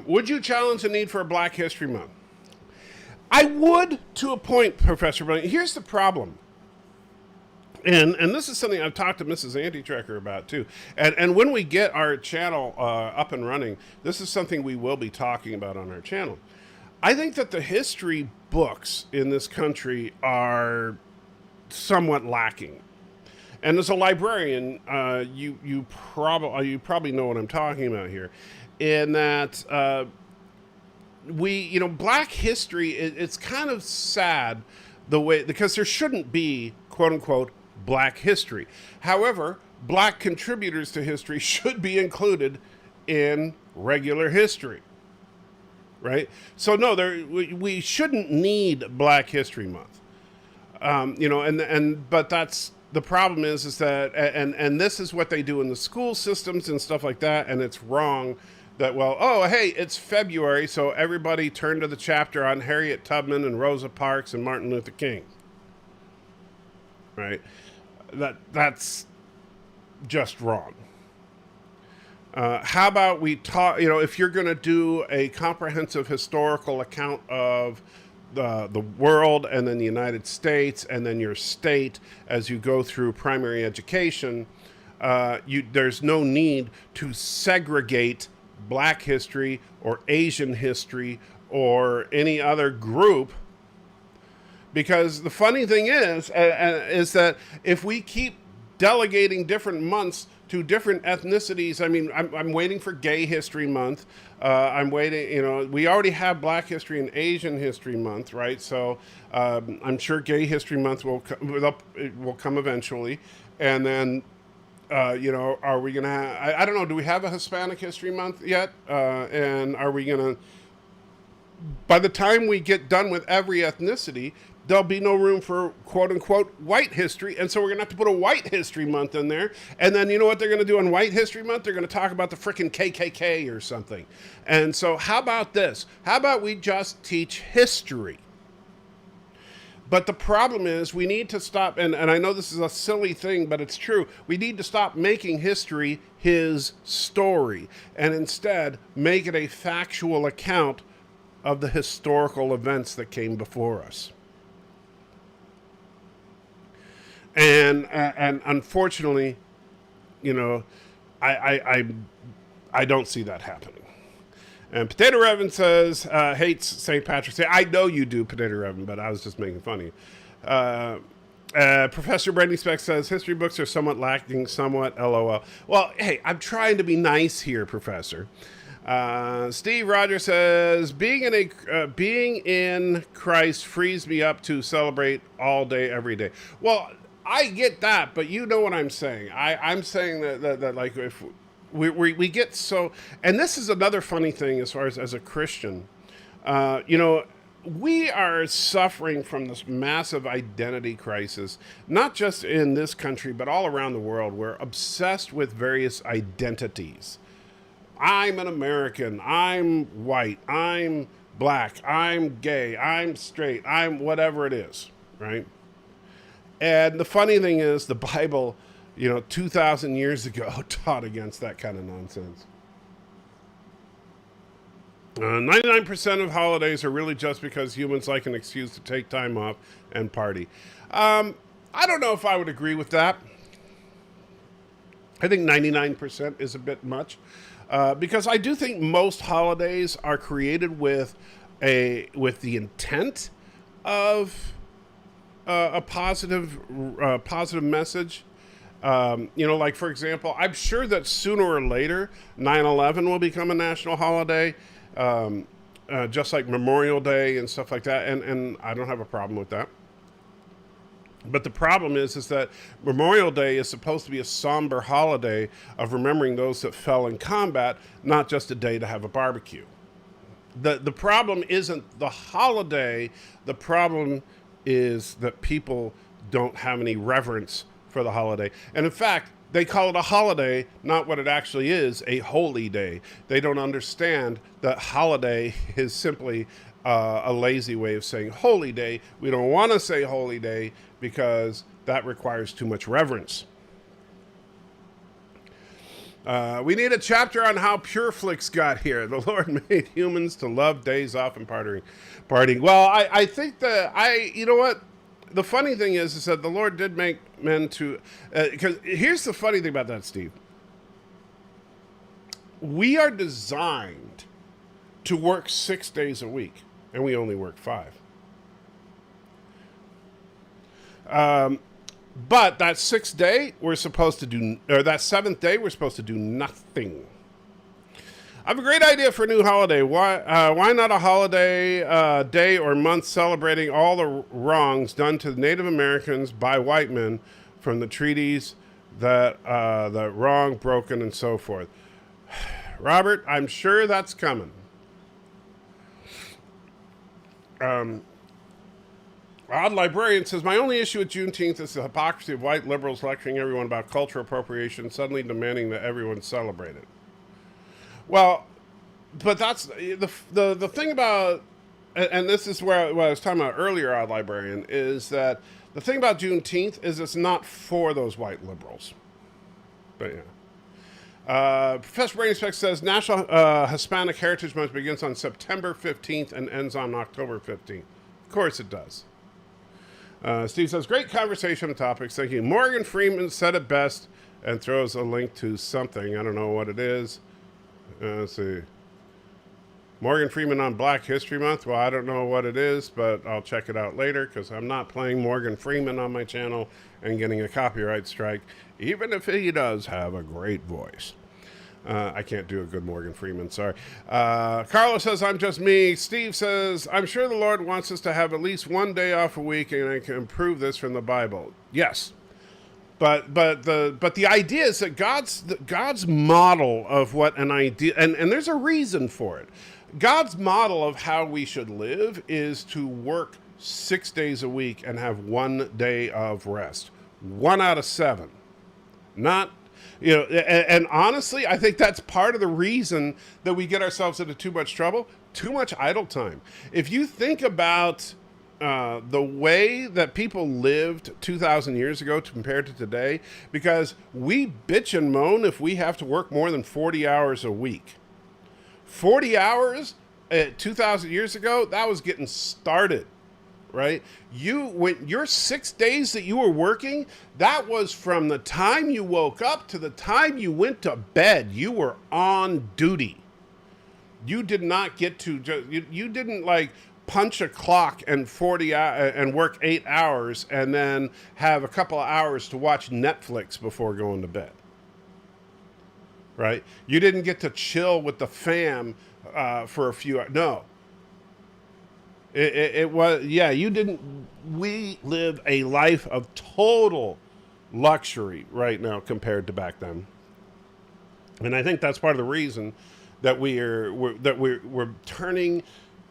Would you challenge the need for a Black History Month?" I would, to a point, Professor Brilliant. Here's the problem. And this is something I've talked to Mrs. Anti-Tracker about, too. And when we get our channel up and running, this is something we will be talking about on our channel. I think that the history books in this country are somewhat lacking. And as a librarian, you probably know what I'm talking about here, in that Black history, it's kind of sad the way, because there shouldn't be, quote unquote, Black history. However, Black contributors to history should be included in regular history, right? So no, we shouldn't need Black History Month, but that's the problem is that, and this is what they do in the school systems and stuff like that, and it's wrong. That, well, oh, hey, it's February, so everybody turn to the chapter on Harriet Tubman and Rosa Parks and Martin Luther King. Right? That's just wrong. How about we talk, if you're going to do a comprehensive historical account of the world and then the United States and then your state as you go through primary education, there's no need to segregate Black history or Asian history or any other group, because the funny thing is that if we keep delegating different months to different ethnicities. I mean, I'm waiting for Gay History Month. I'm waiting, we already have Black History and Asian History Month, right? So I'm sure Gay History Month will come eventually. And then, are we going to have, I don't know, do we have a Hispanic History Month yet? And are we going to, by the time we get done with every ethnicity, there'll be no room for quote unquote white history. And so we're going to have to put a white history month in there. And then you know what they're going to do on white history month? They're going to talk about the frickin' KKK or something. And so how about this? How about we just teach history? But the problem is we need to stop, and I know this is a silly thing, but it's true. We need to stop making history his story and instead make it a factual account of the historical events that came before us. And unfortunately, I don't see that happening. And Potato Revan says, hates St. Patrick's Day. I know you do, Potato Revan, but I was just making fun of you. Professor Brandy Speck says, history books are somewhat lacking, somewhat, LOL. Well, hey, I'm trying to be nice here, Professor. Steve Rogers says, being in Christ frees me up to celebrate all day, every day. Well, I get that, but you know what I'm saying. I'm saying that like if we get so, and this is another funny thing as far as a Christian, we are suffering from this massive identity crisis, not just in this country, but all around the world. We're obsessed with various identities. I'm an American, I'm white, I'm black, I'm gay, I'm straight, I'm whatever it is, right? And the funny thing is, the Bible, 2,000 years ago, taught against that kind of nonsense. 99% of holidays are really just because humans like an excuse to take time off and party. I don't know if I would agree with that. I think 99% is a bit much. Because I do think most holidays are created with the intent of a positive message. Like, for example, I'm sure that sooner or later 9/11 will become a national holiday, just like Memorial Day and stuff like that. And I don't have a problem with that. But the problem is that Memorial Day is supposed to be a somber holiday of remembering those that fell in combat, not just a day to have a barbecue. The problem isn't the holiday. The problem is that people don't have any reverence for the holiday. And in fact, they call it a holiday, not what it actually is, a holy day. They don't understand that holiday is simply a lazy way of saying holy day. We don't want to say holy day because that requires too much reverence. We need a chapter on how PureFlix got here. The Lord made humans to love days off and partying. Well, I think that you know what? The funny thing is that the Lord did make men to, because here's the funny thing about that, Steve. We are designed to work 6 days a week, and we only work 5. But that 6th day, we're supposed to do, or that 7th day, we're supposed to do nothing. I have a great idea for a new holiday. Why not a holiday day or month celebrating all the wrongs done to the Native Americans by white men from the treaties that wrong, broken, and so forth? Robert, I'm sure that's coming. Odd Librarian says, my only issue with Juneteenth is the hypocrisy of white liberals lecturing everyone about cultural appropriation, suddenly demanding that everyone celebrate it. Well, but that's the thing about, and this is what I was talking about earlier, Odd Librarian, is that the thing about Juneteenth is it's not for those white liberals. But yeah. Professor Brainy Speck says, National Hispanic Heritage Month begins on September 15th and ends on October 15th. Of course it does. Steve says, great conversation on topics. Thank you. Morgan Freeman said it best and throws a link to something. I don't know what it is. Let's see. Morgan Freeman on Black History Month. Well, I don't know what it is, but I'll check it out later because I'm not playing Morgan Freeman on my channel and getting a copyright strike, even if he does have a great voice. I can't do a good Morgan Freeman, sorry. Carlos says, I'm just me. Steve says, I'm sure the Lord wants us to have at least one day off a week, and I can prove this from the Bible. Yes. But the idea is that God's model of what an idea, and there's a reason for it. God's model of how we should live is to work 6 days a week and have 1 day of rest. 1 out of 7. Not, and honestly, I think that's part of the reason that we get ourselves into too much trouble, too much idle time. If you think about the way that people lived 2,000 years ago compared to today, because we bitch and moan if we have to work more than 40 hours a week. 40 hours 2,000 years ago, that was getting started. Right? When your 6 days that you were working, that was from the time you woke up to the time you went to bed. You were on duty. You did not get to you didn't like punch a clock and and work 8 hours and then have a couple of hours to watch Netflix before going to bed. Right? You didn't get to chill with the fam for a few hours. No. It was, yeah, we live a life of total luxury right now compared to back then. And I think that's part of the reason that we're turning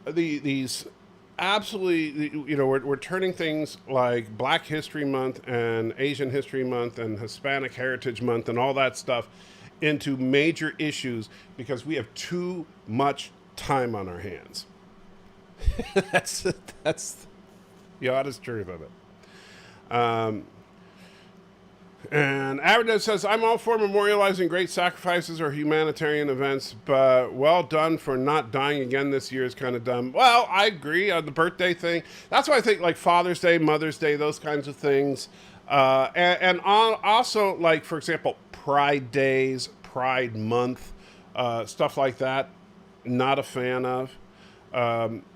these absolutely, we're turning things like Black History Month and Asian History Month and Hispanic Heritage Month and all that stuff into major issues because we have too much time on our hands. that's the honest truth of it. And Average says, I'm all for memorializing great sacrifices or humanitarian events, but well done for not dying again this year is kind of dumb. Well, I agree on the birthday thing. That's why I think like Father's Day, Mother's Day, those kinds of things. And also like, for example, Pride Days, Pride Month, stuff like that. Not a fan of.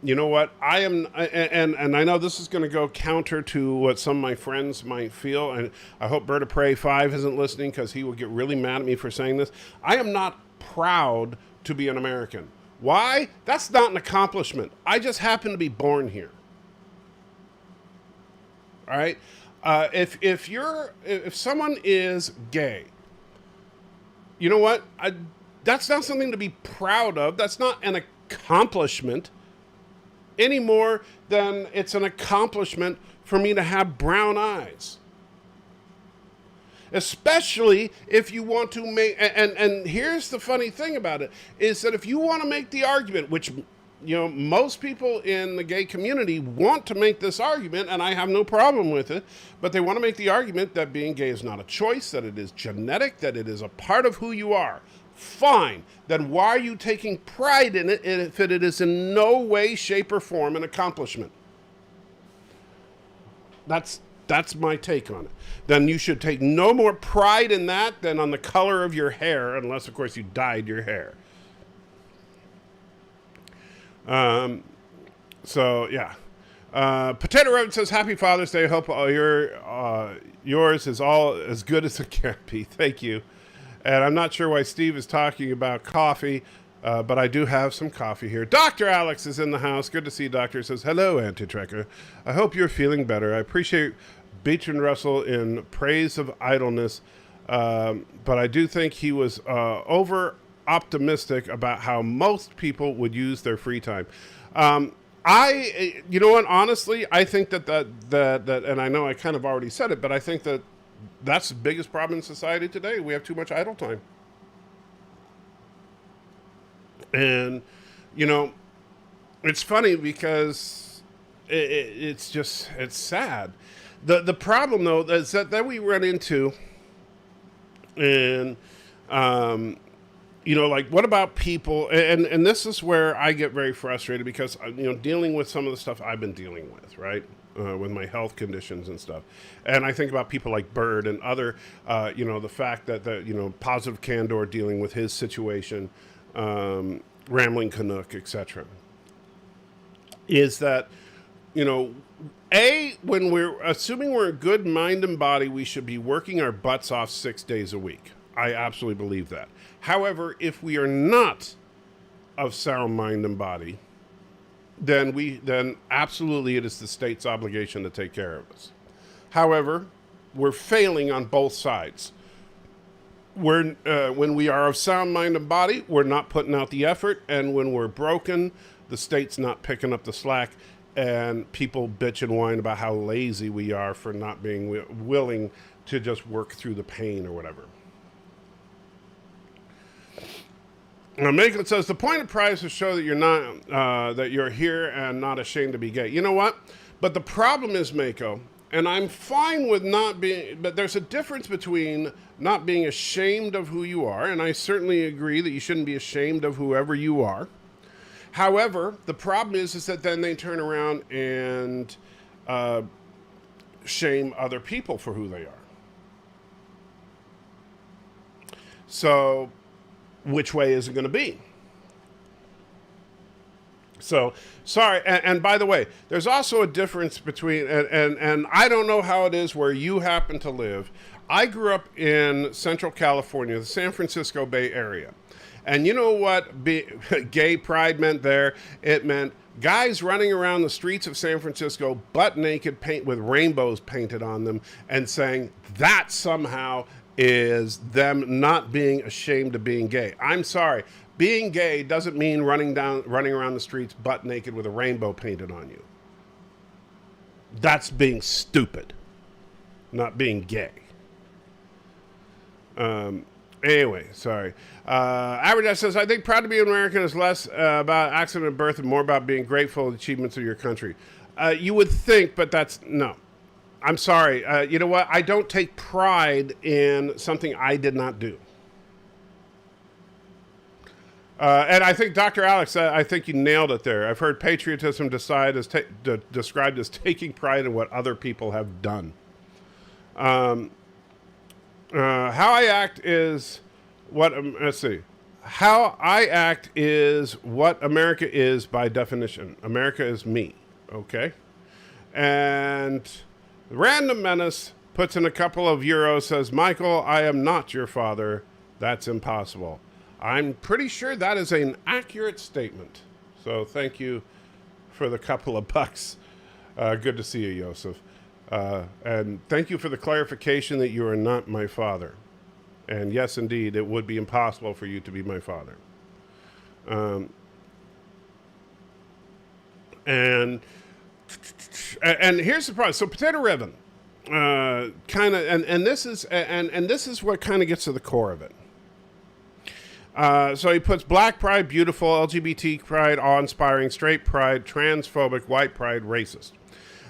You know what? I am, and I know this is going to go counter to what some of my friends might feel, and I hope Bird of Prey 5 isn't listening because he will get really mad at me for saying this. I am not proud to be an American. Why? That's not an accomplishment. I just happen to be born here. All right? If someone is gay, you know what? That's not something to be proud of. That's not an accomplishment any more than it's an accomplishment for me to have brown eyes. Especially if you want to make, and here's the funny thing about it, is that if you want to make the argument, which, most people in the gay community want to make this argument, and I have no problem with it, but they want to make the argument that being gay is not a choice, that it is genetic, that it is a part of who you are. Fine. Then why are you taking pride in it if it is in no way, shape, or form an accomplishment? That's my take on it. Then you should take no more pride in that than on the color of your hair, unless, of course, you dyed your hair. So, yeah. Potato Rabbit says, Happy Father's Day. I hope yours is all as good as it can be. Thank you. And I'm not sure why Steve is talking about coffee, but I do have some coffee here. Dr. Alex is in the house. Good to see you, Doctor. Says, hello, Anti-Trekker. I hope you're feeling better. I appreciate Beecham Russell in praise of idleness, but I do think he was over-optimistic about how most people would use their free time. You know what, honestly, I think that, and I know I kind of already said it, but I think that that's the biggest problem in society today. We have too much idle time. And, it's funny because it's sad. The problem, though, is that we run into, and, like, what about people, and this is where I get very frustrated because, dealing with some of the stuff I've been dealing with, right? With my health conditions and stuff. And I think about people like Bird and other, the fact that, Positive Candor dealing with his situation Rambling Canuck, etc., is that, you know, when we're assuming we're in good mind and body, we should be working our butts off 6 days a week. I absolutely believe that. However, if we are not of sound mind and body, then absolutely it is the state's obligation to take care of us. However, we're failing on both sides. When we are of sound mind and body, we're not putting out the effort, and when we're broken, the state's not picking up the slack, and people bitch and whine about how lazy we are for not being willing to just work through the pain or whatever. Now, Maitland says, the point of pride is to show that you're not, that you're here and not ashamed to be gay. You know what? But the problem is, Mako, and I'm fine with not being, but there's a difference between not being ashamed of who you are, and I certainly agree that you shouldn't be ashamed of whoever you are. However, the problem is that then they turn around and shame other people for who they are. So, which way is it going to be? So, sorry, and by the way, there's also a difference between, and I don't know how it is where you happen to live. I grew up in Central California, the San Francisco Bay Area. And you know what gay pride meant there? It meant guys running around the streets of San Francisco butt naked, with rainbows painted on them, and saying that somehow is them not being ashamed of being gay. I'm sorry. Being gay doesn't mean running around the streets butt naked with a rainbow painted on you. That's being stupid, not being gay. Anyway, sorry. Average says, I think proud to be American is less about accident of birth and more about being grateful for the achievements of your country. You would think, but that's, no. I'm sorry. You know what? I don't take pride in something I did not do. And I think, Dr. Alex, I think you nailed it there. I've heard patriotism described as taking pride in what other people have done. How I act is what, let's see. How I act is what America is by definition. America is me, okay? And Random Menace puts in a couple of euros, says, Michael, I am not your father. That's impossible. I'm pretty sure that is an accurate statement. So thank you for the couple of bucks. Good to see you, Joseph. And thank you for the clarification that you are not my father. And yes, indeed, it would be impossible for you to be my father. And here's the problem. So Potato Ribbon, kind of, and this is what kind of gets to the core of it. So he puts black pride, beautiful, LGBT pride, awe-inspiring, straight pride, transphobic, white pride, racist.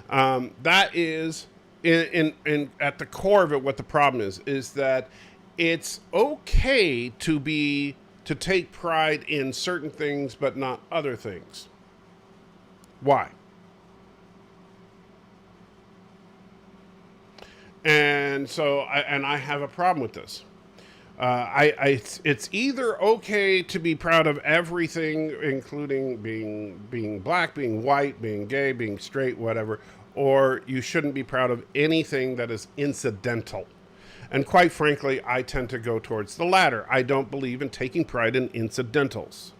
That is, in at the core of it, what the problem is that it's okay to take pride in certain things, but not other things. Why? And so, I have a problem with this. It's either okay to be proud of everything, including being black, being white, being gay, being straight, whatever, or you shouldn't be proud of anything that is incidental. And quite frankly, I tend to go towards the latter. I don't believe in taking pride in incidentals.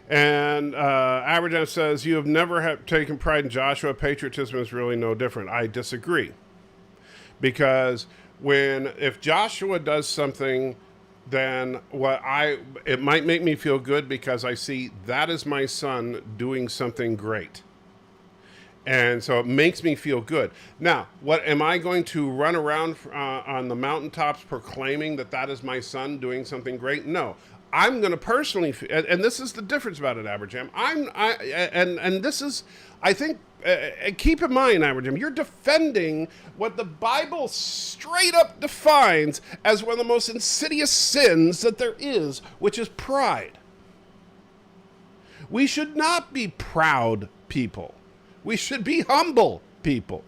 Average says, you have never taken pride in Joshua. Patriotism is really no different. I disagree. Because if Joshua does something, then it might make me feel good because I see that is my son doing something great. And so it makes me feel good. Now, what am I going to run around on the mountaintops proclaiming that is my son doing something great? No. I'm going to personally, and this is the difference about it, Aberjam. And this is, I think, keep in mind, Aberjam, you're defending what the Bible straight up defines as one of the most insidious sins that there is, which is pride. We should not be proud people. We should be humble people.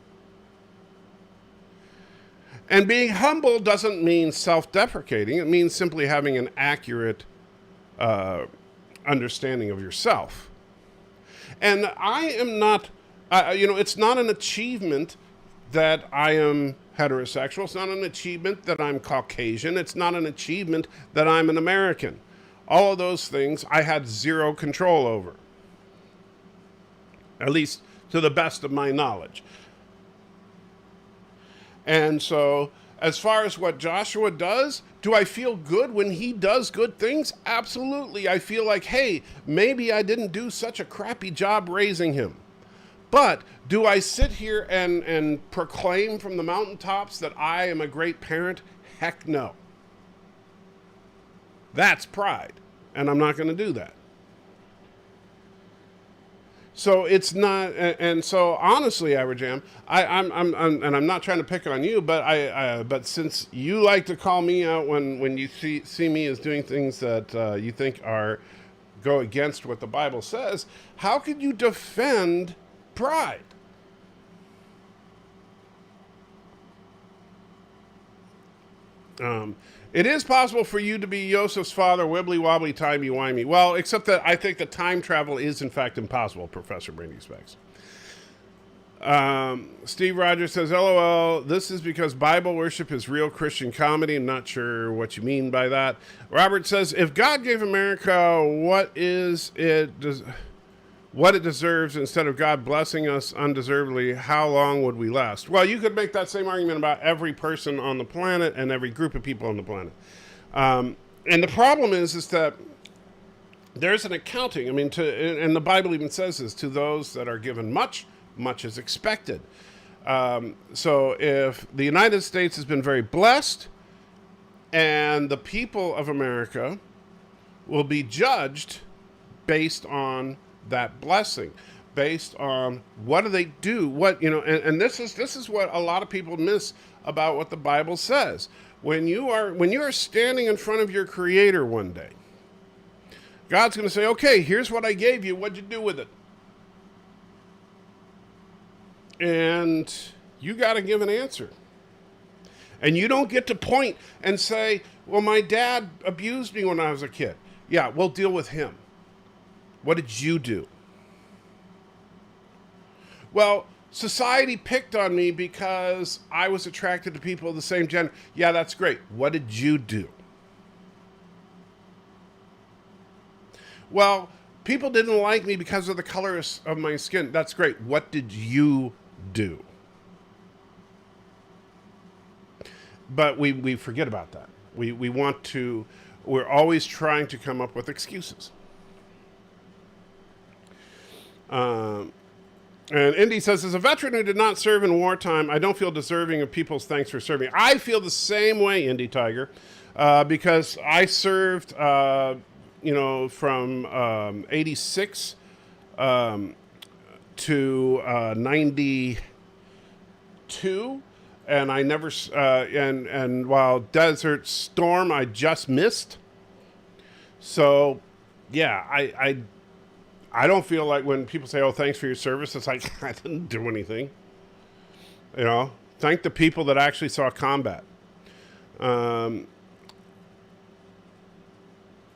And being humble doesn't mean self-deprecating. It means simply having an accurate understanding of yourself. And I am not, it's not an achievement that I am heterosexual. It's not an achievement that I'm Caucasian. It's not an achievement that I'm an American. All of those things I had zero control over, at least to the best of my knowledge. And so, as far as what Joshua does, do I feel good when he does good things? Absolutely. I feel like, hey, maybe I didn't do such a crappy job raising him. But do I sit here and proclaim from the mountaintops that I am a great parent? Heck no. That's pride, and I'm not going to do that. So it's not, and so honestly, Average Am, and I'm not trying to pick on you, but since you like to call me out when you see me as doing things that you think go against what the Bible says, how could you defend pride? It is possible for you to be Joseph's father, wibbly wobbly, timey wimey. Well, except that I think that time travel is in fact impossible, Professor Brady Specs. Steve Rogers says, LOL, this is because Bible worship is real Christian comedy. I'm not sure what you mean by that. Robert says, if God gave America what it deserves instead of God blessing us undeservedly, how long would we last? Well, you could make that same argument about every person on the planet and every group of people on the planet. And the problem is that there's an accounting. I mean, and the Bible even says this, to those that are given much, much is expected. So if the United States has been very blessed, and the people of America will be judged based on that blessing, based on what do they do, and this is what a lot of people miss about what the Bible says. When you are standing in front of your Creator one day, God's going to say, okay, here's what I gave you, what'd you do with it? And you got to give an answer. And you don't get to point and say, well, my dad abused me when I was a kid. Yeah, we'll deal with him. What did you do? Well, society picked on me because I was attracted to people of the same gender. Yeah, that's great. What did you do? Well, people didn't like me because of the color of my skin. That's great. What did you do? But we forget about that. We're always trying to come up with excuses. And Indy says, as a veteran who did not serve in wartime, I don't feel deserving of people's thanks for serving. I feel the same way, Indy Tiger, because I served, from 86 to 92, and I never, and while Desert Storm, I just missed. So, yeah, I don't feel like when people say, oh, thanks for your service, it's like, I didn't do anything. Thank the people that actually saw combat.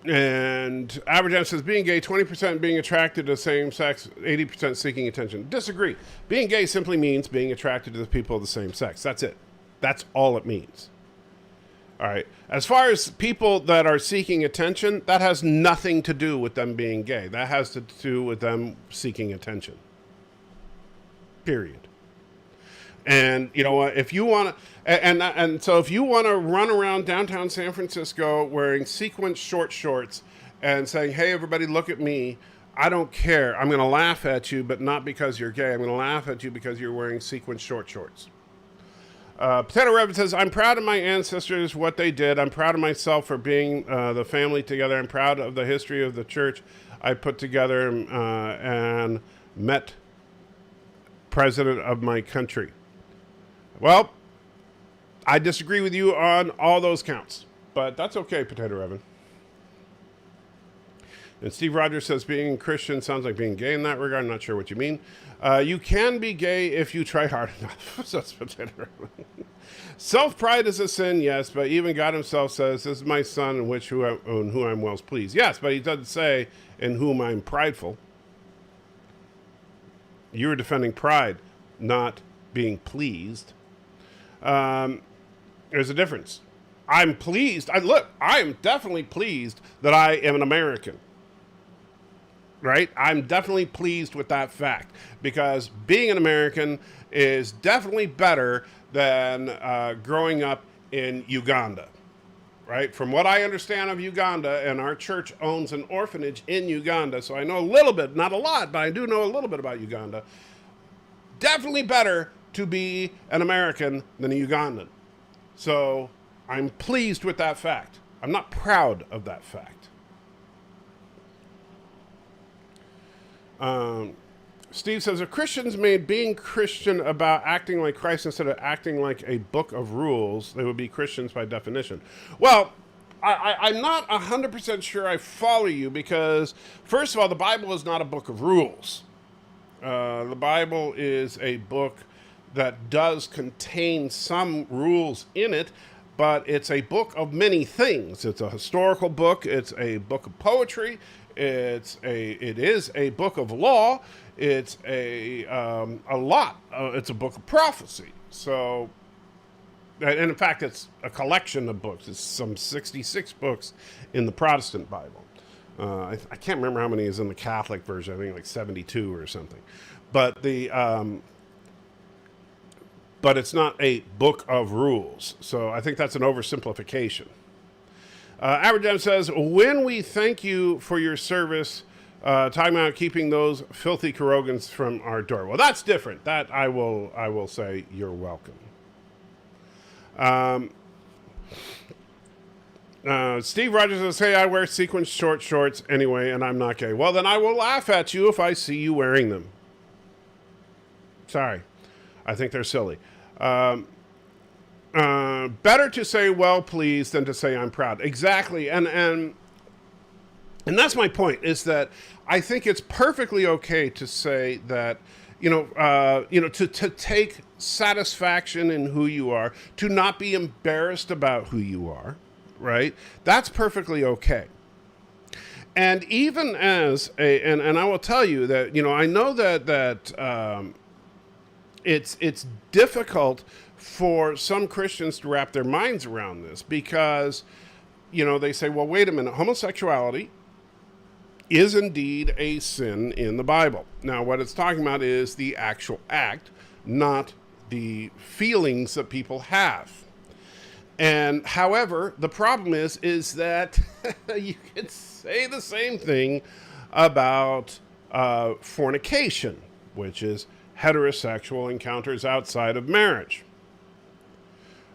And Average Am says, being gay, 20% being attracted to the same sex, 80% seeking attention. Disagree. Being gay simply means being attracted to the people of the same sex. That's it. That's all it means. All right. As far as people that are seeking attention, that has nothing to do with them being gay. That has to do with them seeking attention. Period. And you know what? If you want to, and so if you want to run around downtown San Francisco wearing sequin short shorts and saying, "Hey, everybody, look at me," I don't care. I'm going to laugh at you, but not because you're gay. I'm going to laugh at you because you're wearing sequin short shorts. Potato Rabbit says, I'm proud of my ancestors, what they did. I'm proud of myself for being the family together. I'm proud of the history of the church I put together and met president of my country. Well, I disagree with you on all those counts, but that's okay, Potato Rabbit. And Steve Rogers says being Christian sounds like being gay in that regard. I'm not sure what you mean. You can be gay if you try hard enough. Self-pride is a sin, yes, but even God himself says, this is my son in whom I'm well pleased. Yes, but he doesn't say in whom I'm prideful. You're defending pride, not being pleased. There's a difference. I'm pleased. I'm definitely pleased that I am an American. Right? I'm definitely pleased with that fact because being an American is definitely better than growing up in Uganda. Right? From what I understand of Uganda, and our church owns an orphanage in Uganda, so I know a little bit, not a lot, but I do know a little bit about Uganda. Definitely better to be an American than a Ugandan. So I'm pleased with that fact. I'm not proud of that fact. Steve says, are Christians made being Christian about acting like Christ instead of acting like a book of rules? They would be Christians by definition. Well, I'm not 100% sure I follow you because, first of all, the Bible is not a book of rules. The Bible is a book that does contain some rules in it, but it's a book of many things. It's a historical book. It's a book of poetry. It is a book of law. It's a lot. It's a book of prophecy. So, and in fact, it's a collection of books. It's some 66 books in the Protestant Bible. I can't remember how many is in the Catholic version. I think like 72 or something. But but it's not a book of rules. So I think that's an oversimplification. Aberjam says, when we thank you for your service, talking about keeping those filthy Kurogans from our door. Well, that's different. That I will say you're welcome. Steve Rogers says, hey, I wear sequin short shorts anyway, and I'm not gay. Well, then I will laugh at you if I see you wearing them. Sorry. I think they're silly. Better to say well pleased than to say I'm proud. Exactly. And that's my point, is that I think it's perfectly okay to say that, to take satisfaction in who you are, to not be embarrassed about who you are, right? That's perfectly okay. And even as and I will tell you that, I know that it's difficult for some Christians to wrap their minds around this because, they say, well, wait a minute, homosexuality is indeed a sin in the Bible. Now, what it's talking about is the actual act, not the feelings that people have. And however, the problem is that you could say the same thing about fornication, which is heterosexual encounters outside of marriage.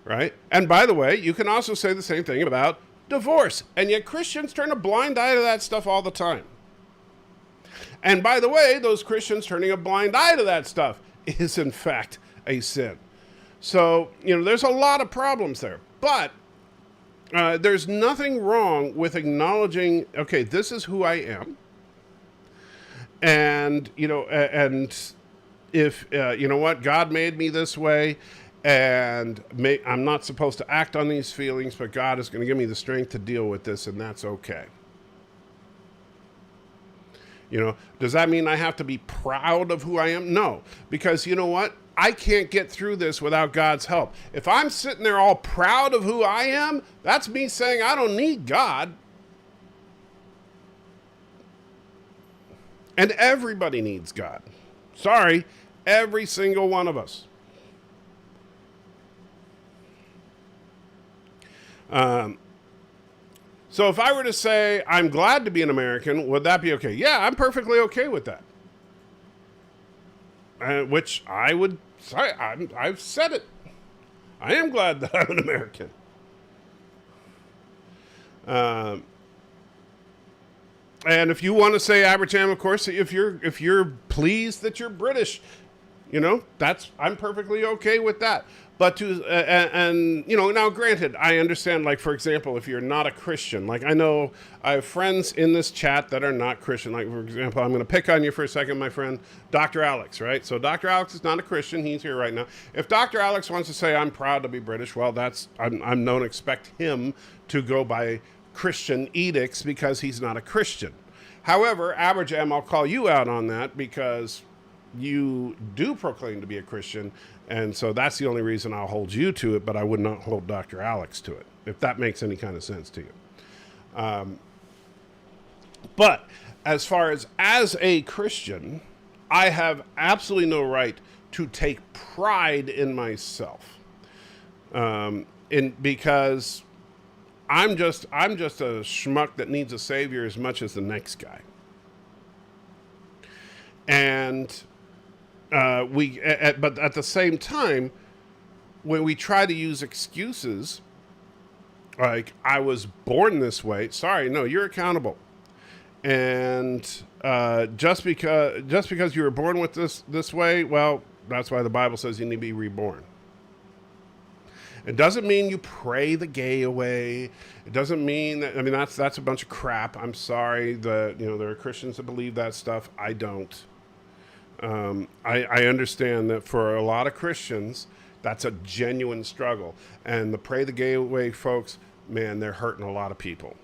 Right? And by the way, you can also say the same thing about divorce. And yet Christians turn a blind eye to that stuff all the time. And by the way, those Christians turning a blind eye to that stuff is in fact a sin. So, there's a lot of problems there. But there's nothing wrong with acknowledging, okay, this is who I am. And, and if, what, God made me this way, and I'm not supposed to act on these feelings, but God is going to give me the strength to deal with this, and that's okay. Does that mean I have to be proud of who I am? No, because you know what? I can't get through this without God's help. If I'm sitting there all proud of who I am, that's me saying I don't need God. And everybody needs God. Sorry, every single one of us. So if I were to say, I'm glad to be an American, would that be okay? Yeah, I'm perfectly okay with that. Which I would say, I've said it. I am glad that I'm an American. And if you want to say Abertam, of course, if you're pleased that you're British, I'm perfectly okay with that. But now granted, I understand, like, for example, if you're not a Christian, like, I know I have friends in this chat that are not Christian. Like, for example, I'm going to pick on you for a second, my friend, Dr. Alex, right? So Dr. Alex is not a Christian. He's here right now. If Dr. Alex wants to say, I'm proud to be British, well, I don't expect him to go by Christian edicts because he's not a Christian. However, Average M, I'll call you out on that because you do proclaim to be a Christian, and so that's the only reason I'll hold you to it, but I would not hold Dr. Alex to it, if that makes any kind of sense to you. But as far as a Christian, I have absolutely no right to take pride in myself, because I'm just a schmuck that needs a savior as much as the next guy. And but at the same time, when we try to use excuses, like, I was born this way, sorry, no, you're accountable. And just because you were born with this way, well, that's why the Bible says you need to be reborn. It doesn't mean you pray the gay away. It doesn't mean that, I mean, that's a bunch of crap. I'm sorry that, there are Christians that believe that stuff. I don't. I understand that for a lot of Christians, that's a genuine struggle. And the pray the gay away folks, man, they're hurting a lot of people.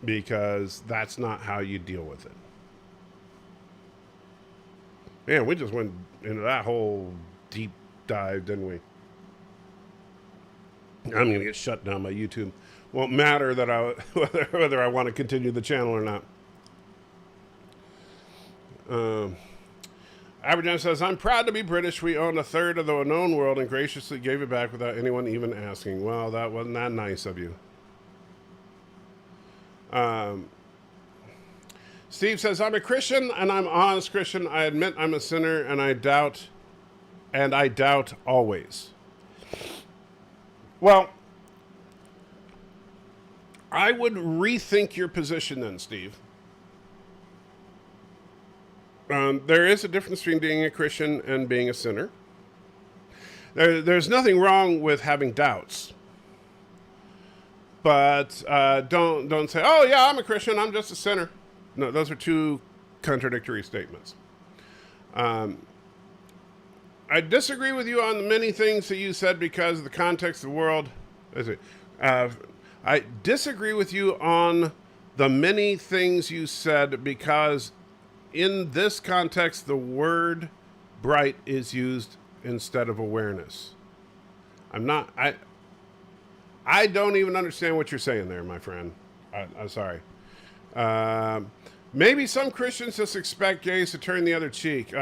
Because that's not how you deal with it. Man, we just went into that whole deep dive, didn't we? I'm going to get shut down by YouTube. Won't matter that whether I want to continue the channel or not. Aberjan says, I'm proud to be British. We own a third of the known world and graciously gave it back without anyone even asking. Well, that wasn't that nice of you. Steve says, I'm a Christian and I'm an honest Christian. I admit I'm a sinner and I doubt always. Well, I would rethink your position then, Steve. There is a difference between being a Christian and being a sinner. There's nothing wrong with having doubts. But don't say, oh, yeah, I'm a Christian, I'm just a sinner. No, those are two contradictory statements. I disagree with you on the many things that you said because of the context of the world. I disagree with you on the many things you said because in this context, the word bright is used instead of awareness. I don't even understand what you're saying there, my friend. I'm sorry. Maybe some Christians just expect gays to turn the other cheek.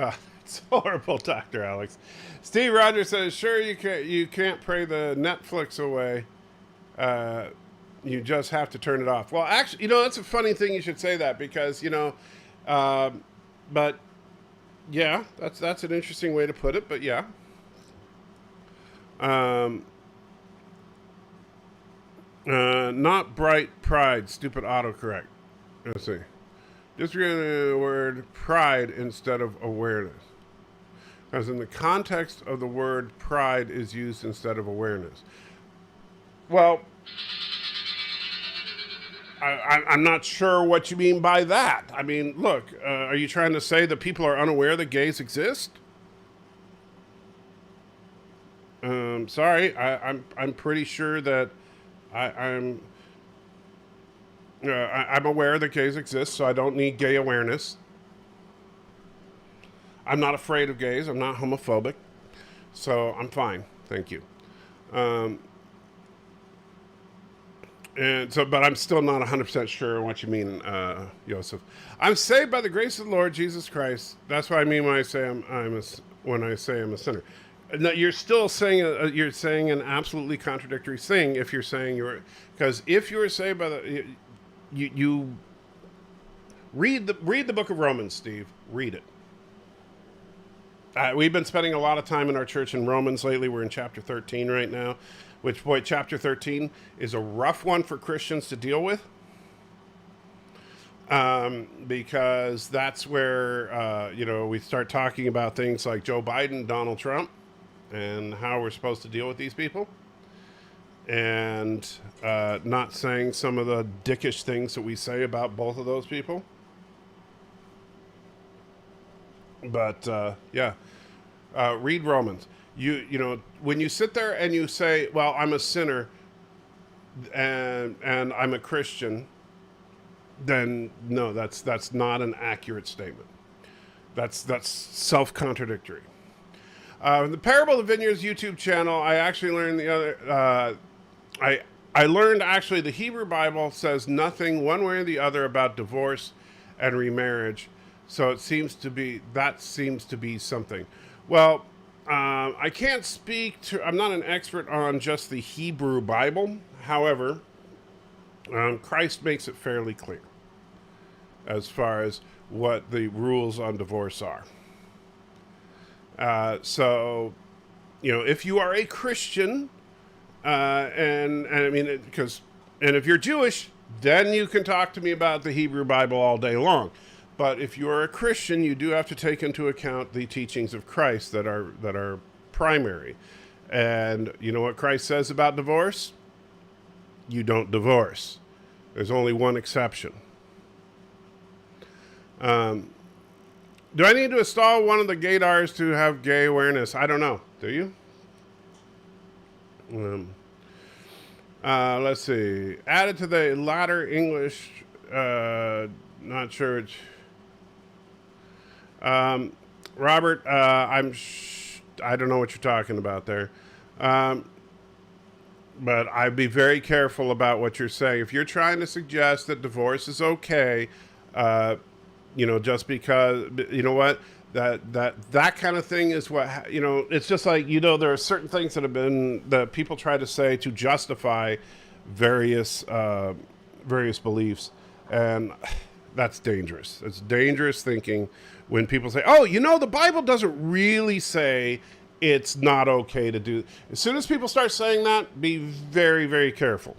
It's horrible, Dr. Alex. Steve Rogers says, sure, you can't pray the Netflix away. You just have to turn it off. Well, actually, that's a funny thing you should say that because, but yeah, that's an interesting way to put it, but yeah. Not bright pride, stupid autocorrect. Let's see. Just read the word pride instead of awareness. Because in the context of the word pride is used instead of awareness. Well, I'm not sure what you mean by that. I mean, look, are you trying to say that people are unaware that gays exist? Sorry, I'm pretty sure that I'm aware that gays exist, so I don't need gay awareness. I'm not afraid of gays. I'm not homophobic, so I'm fine. Thank you. But I'm still not 100% sure what you mean, Joseph. I'm saved by the grace of the Lord Jesus Christ. That's what I mean when I say I'm a sinner. No, you're still saying you're saying an absolutely contradictory thing if you're saying because if you were saved by the you read the book of Romans, Steve. Read it. We've been spending a lot of time in our church in Romans lately. We're in chapter 13 right now, which, boy, chapter 13 is a rough one for Christians to deal with. because that's where we start talking about things like Joe Biden, Donald Trump, and how we're supposed to deal with these people, and not saying some of the dickish things that we say about both of those people. But read Romans. When you sit there and you say, "Well, I'm a sinner and I'm a Christian," then no, that's not an accurate statement. That's self-contradictory. The Parable of the Vineyards YouTube channel, I actually learned the other. I learned actually the Hebrew Bible says nothing one way or the other about divorce and remarriage. So it seems to be something. Well, I can't speak to. I'm not an expert on just the Hebrew Bible. However, Christ makes it fairly clear as far as what the rules on divorce are. So, if you are a Christian, and I mean, and if you're Jewish, then you can talk to me about the Hebrew Bible all day long. But if you are a Christian, you do have to take into account the teachings of Christ that are primary. And you know what Christ says about divorce? You don't divorce. There's only one exception. Do I need to install one of the gaydars to have gay awareness? I don't know. Do you? Let's see. Added to the latter English. Not sure. Robert, I don't know what you're talking about there. But I'd be very careful about what you're saying. If you're trying to suggest that divorce is okay, just because, you know what, that kind of thing is what, it's just like, there are certain things that people try to say to justify various beliefs. And that's dangerous. It's dangerous thinking when people say, oh, the Bible doesn't really say it's not okay to do. As soon as people start saying that, be very, very careful.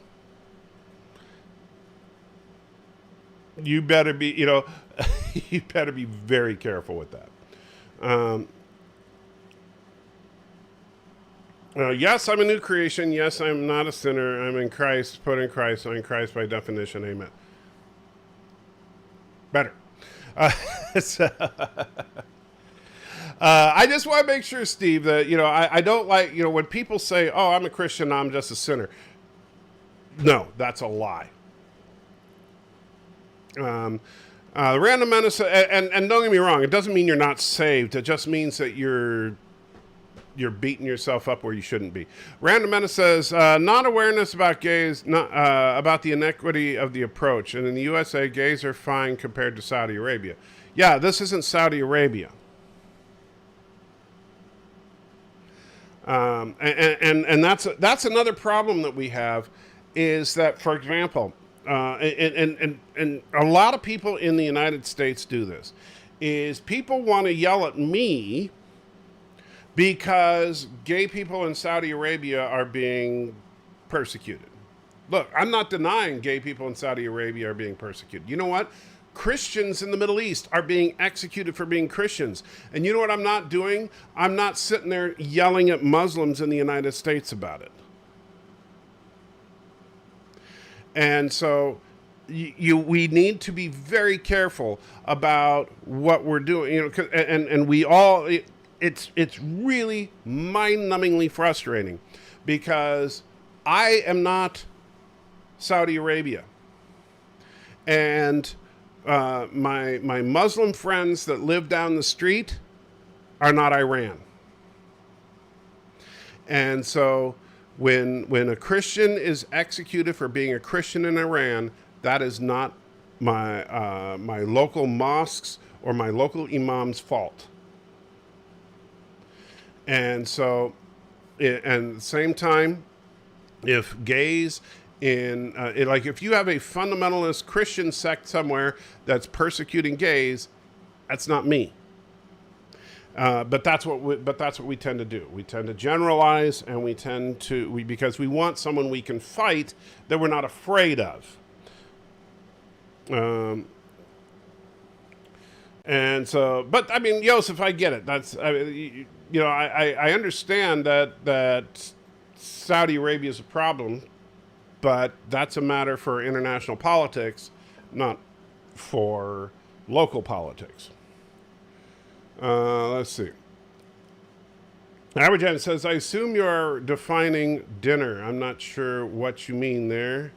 You better be, you better be very careful with that. Yes, I'm a new creation. Yes, I'm not a sinner. I'm in Christ, put in Christ. I'm in Christ by definition. Amen. Better. I just want to make sure, Steve, that, I don't like, when people say, oh, I'm a Christian, I'm just a sinner. No, that's a lie. The random menace, and don't get me wrong, it doesn't mean you're not saved. It just means that you're beating yourself up where you shouldn't be. Random menace says, non-awareness about gays, about the inequity of the approach. And in the USA, gays are fine compared to Saudi Arabia. Yeah, this isn't Saudi Arabia. And that's another problem that we have, is that, for example, and a lot of people in the United States do this, is people want to yell at me because gay people in Saudi Arabia are being persecuted. Look, I'm not denying gay people in Saudi Arabia are being persecuted. You know what? Christians in the Middle East are being executed for being Christians. And you know what I'm not doing? I'm not sitting there yelling at Muslims in the United States about it. And so we need to be very careful about what we're doing. And we all, it's really mind-numbingly frustrating, because I am not Saudi Arabia. And my Muslim friends that live down the street are not Iran. And so when a Christian is executed for being a Christian in Iran, that is not my local mosque's or my local imam's fault. And so, and at the same time, if gays like if you have a fundamentalist Christian sect somewhere that's persecuting gays, that's not me. But that's what we tend to do. We tend to generalize, and because we want someone we can fight that we're not afraid of. And so, but I mean, Joseph, I get it. That's, I understand that Saudi Arabia is a problem, but that's a matter for international politics, not for local politics. Let's see. Aberjan says, I assume you're defining dinner. I'm not sure what you mean there.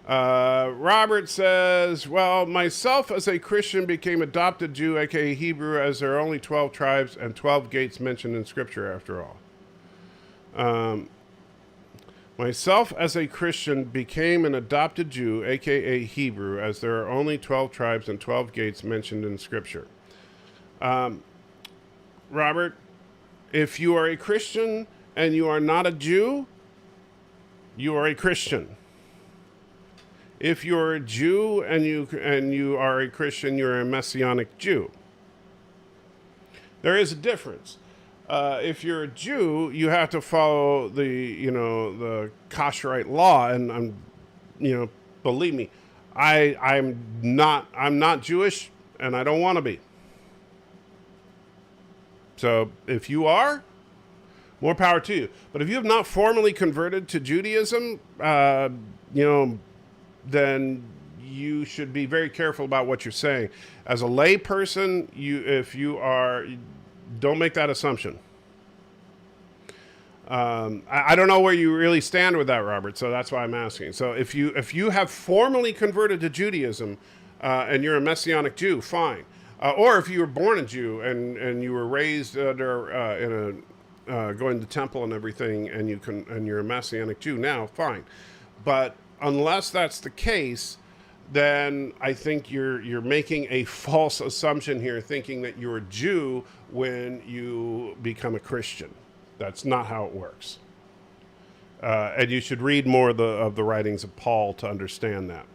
Robert says, well, myself as a Christian became adopted Jew, aka Hebrew, as there are only 12 tribes and 12 gates mentioned in Scripture after all. Myself as a Christian became an adopted Jew, aka Hebrew, as there are only 12 tribes and 12 gates mentioned in Scripture. Robert, if you are a Christian and you are not a Jew, you are a Christian. If you're a Jew and you are a Christian, you're a Messianic Jew. There is a difference. If you're a Jew, you have to follow the Kasherite law, and believe me, I'm not Jewish, and I don't want to be. So if you are, more power to you. But if you have not formally converted to Judaism, then you should be very careful about what you're saying. As a lay person, don't make that assumption. I don't know where you really stand with that, Robert, so that's why I'm asking. So if you have formally converted to Judaism and you're a Messianic Jew, fine. Or if you were born a Jew and you were raised under going to temple and everything, and you're a Messianic Jew now, fine. But unless that's the case, then I think you're making a false assumption here, thinking that you're a Jew when you become a Christian. That's not how it works. And you should read more of the writings of Paul to understand that.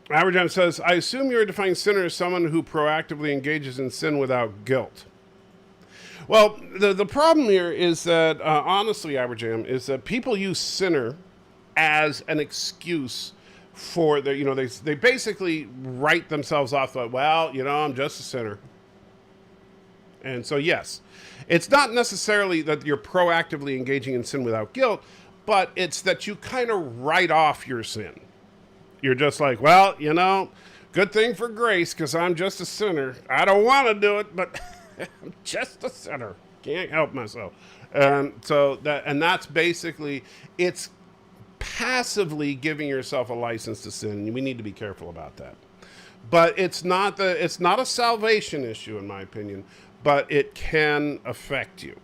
Aberjan says, I assume you're defining sinner as someone who proactively engages in sin without guilt. Well, the problem here is that, honestly, Aberjam, is that people use sinner as an excuse for they basically write themselves off like, well, I'm just a sinner. And so, yes, it's not necessarily that you're proactively engaging in sin without guilt, but it's that you kind of write off your sin. You're just like, well, good thing for grace, because I'm just a sinner. I don't want to do it, but I'm just a sinner. Can't help myself. And so that's basically, it's passively giving yourself a license to sin. We need to be careful about that. But it's not a salvation issue, in my opinion, but it can affect you.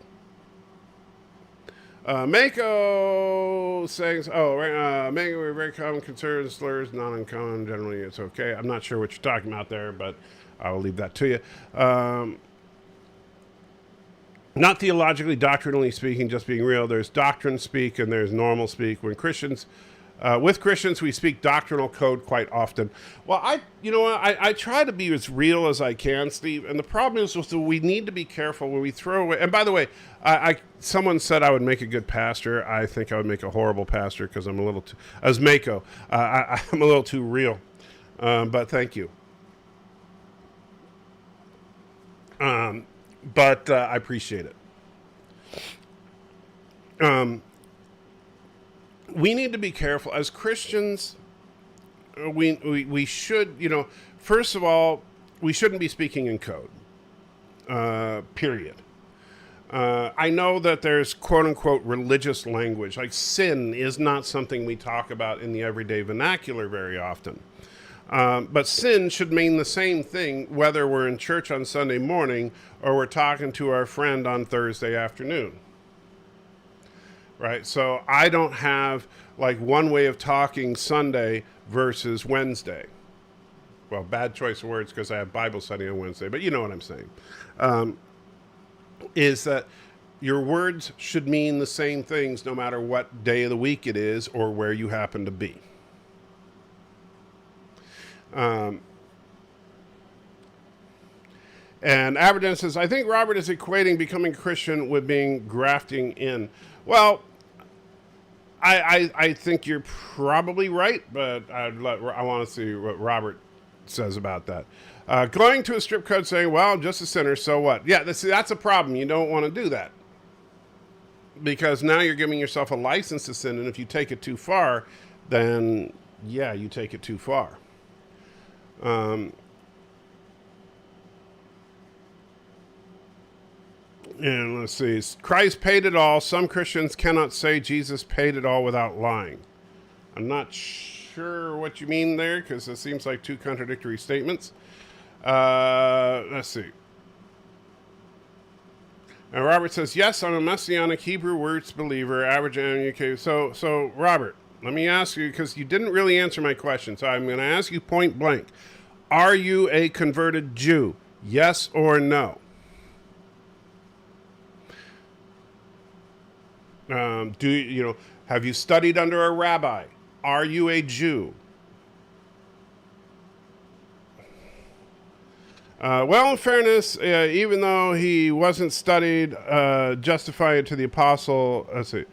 Mako saying, Mako, we're very common concerns, slurs, not uncommon. Generally, it's okay. I'm not sure what you're talking about there, but I will leave that to you. Not theologically, doctrinally speaking, just being real. There's doctrine speak and there's normal speak. With Christians, we speak doctrinal code quite often. Well, I try to be as real as I can, Steve. And the problem is we need to be careful when we throw away. And by the way, someone said I would make a good pastor. I think I would make a horrible pastor because I'm a little too, as Mako, I'm a little too real. But thank you. But I appreciate it. We need to be careful as Christians. We should, first of all, we shouldn't be speaking in code. Period. I know that there's quote unquote religious language, like sin is not something we talk about in the everyday vernacular very often. But sin should mean the same thing whether we're in church on Sunday morning or we're talking to our friend on Thursday afternoon. Right? So I don't have like one way of talking Sunday versus Wednesday. Well, bad choice of words because I have Bible study on Wednesday, but you know what I'm saying. Is that your words should mean the same things no matter what day of the week it is or where you happen to be. And Aberdan says, I think Robert is equating becoming Christian with being grafting in. Well, I think you're probably right, but I want to see what Robert says about that. Going to a strip club saying, well, I'm just a sinner, so what? Yeah, that's a problem. You don't want to do that. Because now you're giving yourself a license to sin, and if you take it too far, then, yeah, you take it too far. And let's see. Christ paid it all. Some Christians cannot say Jesus paid it all without lying. I'm not sure what you mean there, because it seems like two contradictory statements. Let's see. And Robert says, yes, I'm a Messianic Hebrew words believer, average UK. So Robert, let me ask you, because you didn't really answer my question, so I'm going to ask you point blank. Are you a converted Jew? Yes or no? Have you studied under a rabbi? Are you a Jew? Well, in fairness, even though he wasn't studied, justifying it to the apostle, let's see.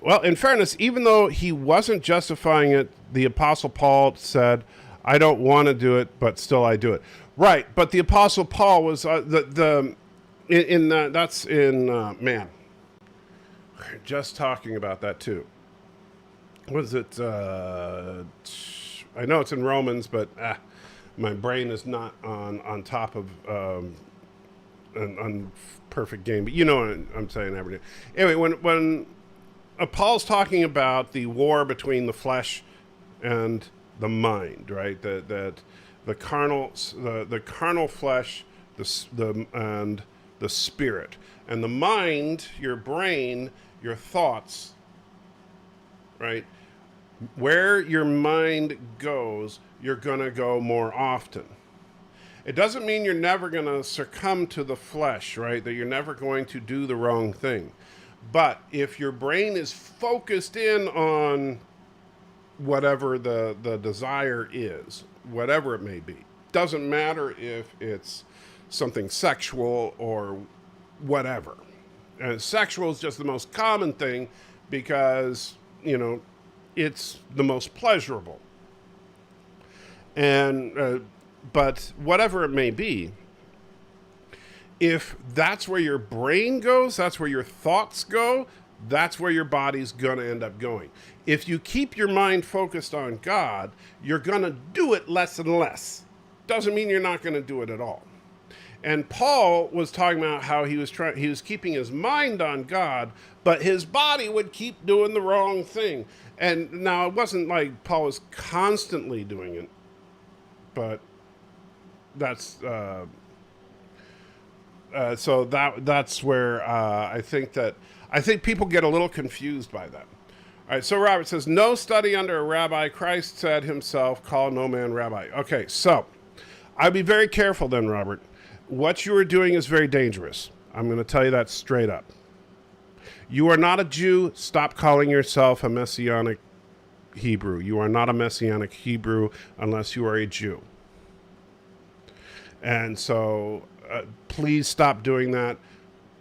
Well, in fairness, even though he wasn't justifying it, the apostle Paul said, I don't want to do it, but still I do it. Right, but the apostle Paul was, just talking about that too. What is it? I know it's in Romans, but my brain is not on top of an perfect game. But you know what I'm saying every day. Anyway, when Paul's talking about the war between the flesh and the mind, right? That the carnal flesh, and the spirit, and the mind, your brain, your thoughts, right? Where your mind goes, you're going to go more often. It doesn't mean you're never going to succumb to the flesh, right? That you're never going to do the wrong thing. But if your brain is focused in on whatever the desire is, whatever it may be, doesn't matter if it's something sexual or whatever. And sexual is just the most common thing because, it's the most pleasurable. And but whatever it may be, if that's where your brain goes, that's where your thoughts go, that's where your body's going to end up going. If you keep your mind focused on God, you're going to do it less and less. Doesn't mean you're not going to do it at all. And Paul was talking about how he was keeping his mind on God, but his body would keep doing the wrong thing. And now it wasn't like Paul was constantly doing it, but that's so that's where I think people get a little confused by that. All right, so Robert says, no study under a rabbi. Christ said himself, call no man rabbi. Okay, so I'd be very careful then, Robert. What you are doing is very dangerous. I'm going to tell you that straight up. You are not a Jew. Stop calling yourself a Messianic Hebrew. You are not a Messianic Hebrew unless you are a Jew. And so please stop doing that.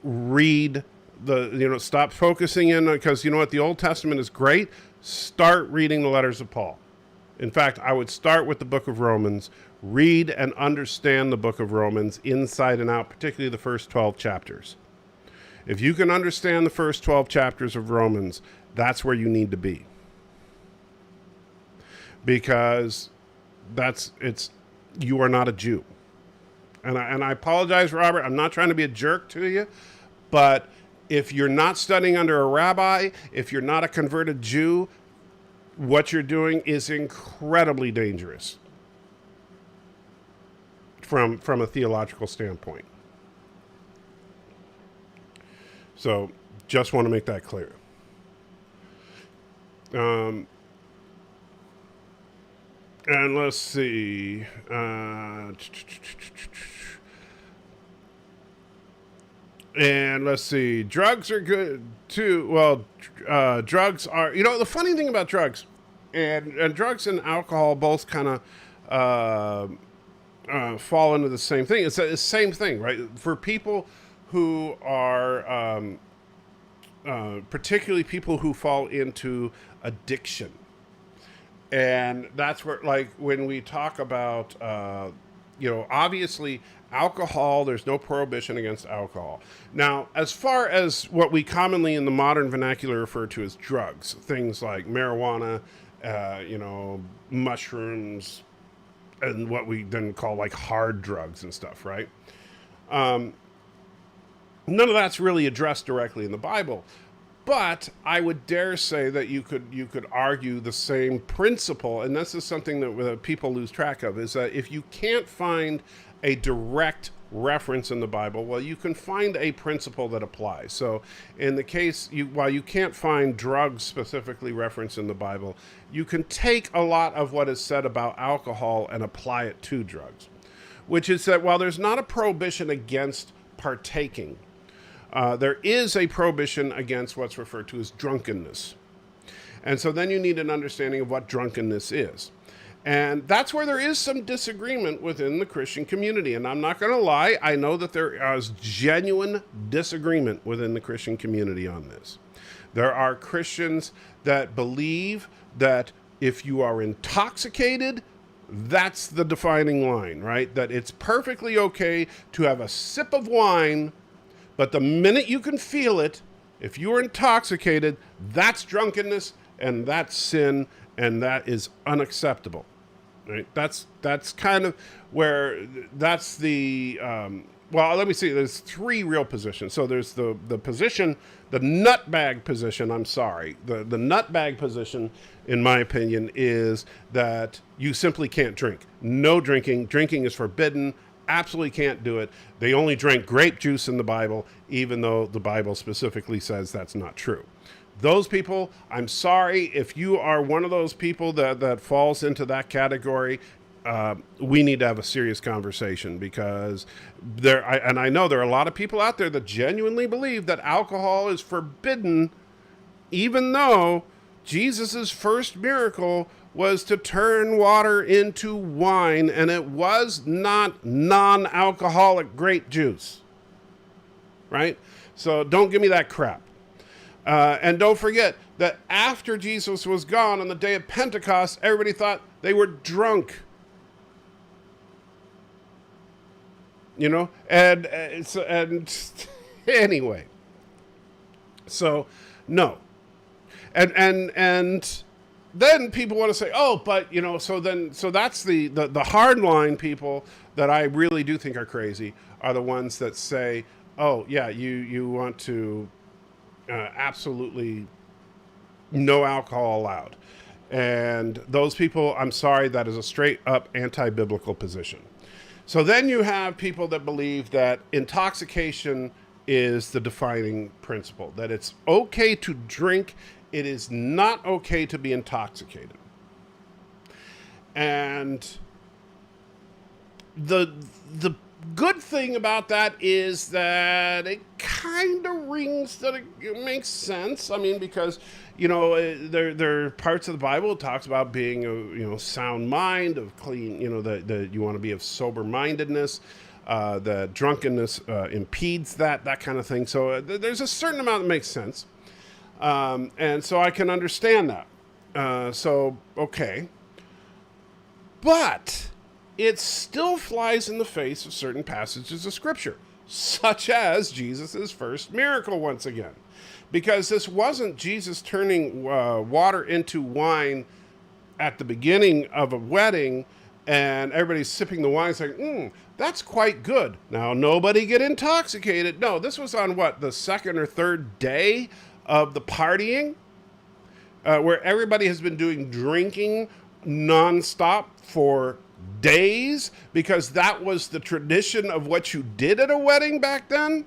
Read stop focusing in, because you know what? The Old Testament is great. Start reading the letters of Paul. In fact, I would start with the book of Romans. Read and understand the book of Romans inside and out, particularly the first 12 chapters. If you can understand the first 12 chapters of Romans, that's where you need to be. Because you are not a Jew. And I apologize, Robert, I'm not trying to be a jerk to you, but if you're not studying under a rabbi, if you're not a converted Jew, what you're doing is incredibly dangerous from a theological standpoint. So just want to make that clear. And let's see. Drugs are good too. Well, drugs are, the funny thing about drugs and drugs and alcohol both kind of fall into the same thing. It's the same thing, right? For people who are, particularly people who fall into addiction. And that's where, like, when we talk about, obviously alcohol, there's no prohibition against alcohol. Now, as far as what we commonly in the modern vernacular refer to as drugs, things like marijuana, mushrooms, and what we then call like hard drugs and stuff, right? None of that's really addressed directly in the Bible. But I would dare say that you could argue the same principle, and this is something that people lose track of, is that if you can't find a direct reference in the Bible, well, you can find a principle that applies. So in the case, while you can't find drugs specifically referenced in the Bible, you can take a lot of what is said about alcohol and apply it to drugs, which is that while there's not a prohibition against partaking, there is a prohibition against what's referred to as drunkenness. And so then you need an understanding of what drunkenness is. And that's where there is some disagreement within the Christian community. And I'm not going to lie, I know that there is genuine disagreement within the Christian community on this. There are Christians that believe that if you are intoxicated, that's the defining line, right? That it's perfectly okay to have a sip of wine, but the minute you can feel it, if you're intoxicated, that's drunkenness and that's sin, and that is unacceptable. Right? That's kind of where that's the well. Let me see. There's three real positions. So there's the position, the nutbag position. I'm sorry, the nutbag position, in my opinion, is that you simply can't drink. No drinking. Drinking is forbidden. Absolutely can't do it. They only drank grape juice in the Bible, even though the Bible specifically says that's not true. Those people, I'm sorry, if you are one of those people that falls into that category, we need to have a serious conversation, because I know there are a lot of people out there that genuinely believe that alcohol is forbidden, even though Jesus' first miracle was to turn water into wine, and it was not non-alcoholic grape juice, right? So don't give me that crap. And don't forget that after Jesus was gone on the day of Pentecost, everybody thought they were drunk. And anyway, so no. And then people want to say, oh, but so that's the hardline people that I really do think are crazy are the ones that say, oh yeah, you want to absolutely no alcohol allowed. And those people, I'm sorry, that is a straight up anti-biblical position. So then you have people that believe that intoxication is the defining principle, that it's okay to drink, it is not okay to be intoxicated. And the good thing about that is that it kind of rings that it makes sense. I mean, because there are parts of the Bible that talks about being a sound mind, of clean, that you want to be of sober mindedness. The drunkenness impedes that kind of thing. So there's a certain amount that makes sense, and so I can understand that. So okay, but it still flies in the face of certain passages of Scripture, such as Jesus' first miracle once again. Because this wasn't Jesus turning water into wine at the beginning of a wedding and everybody's sipping the wine saying, that's quite good. Now, nobody get intoxicated. No, this was on the second or third day of the partying, where everybody has been doing drinking nonstop for days, because that was the tradition of what you did at a wedding back then.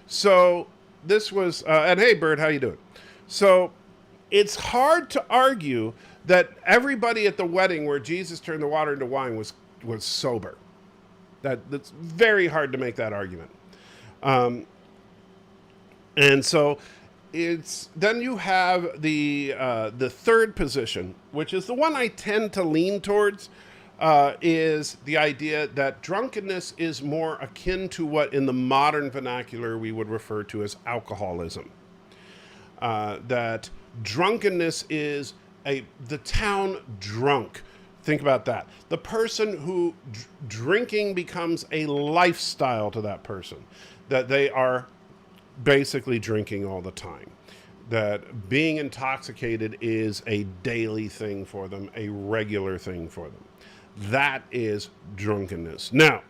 So this was, and hey, Bird, how you doing? So it's hard to argue that everybody at the wedding where Jesus turned the water into wine was sober. That's very hard to make that argument. And so then you have the third position, which is the one I tend to lean towards, is the idea that drunkenness is more akin to what in the modern vernacular we would refer to as alcoholism. That drunkenness is the town drunk. Think about that. The person who drinking becomes a lifestyle to that person, that they are basically drinking all the time, that being intoxicated is a daily thing for them, a regular thing for them. That is drunkenness. Now,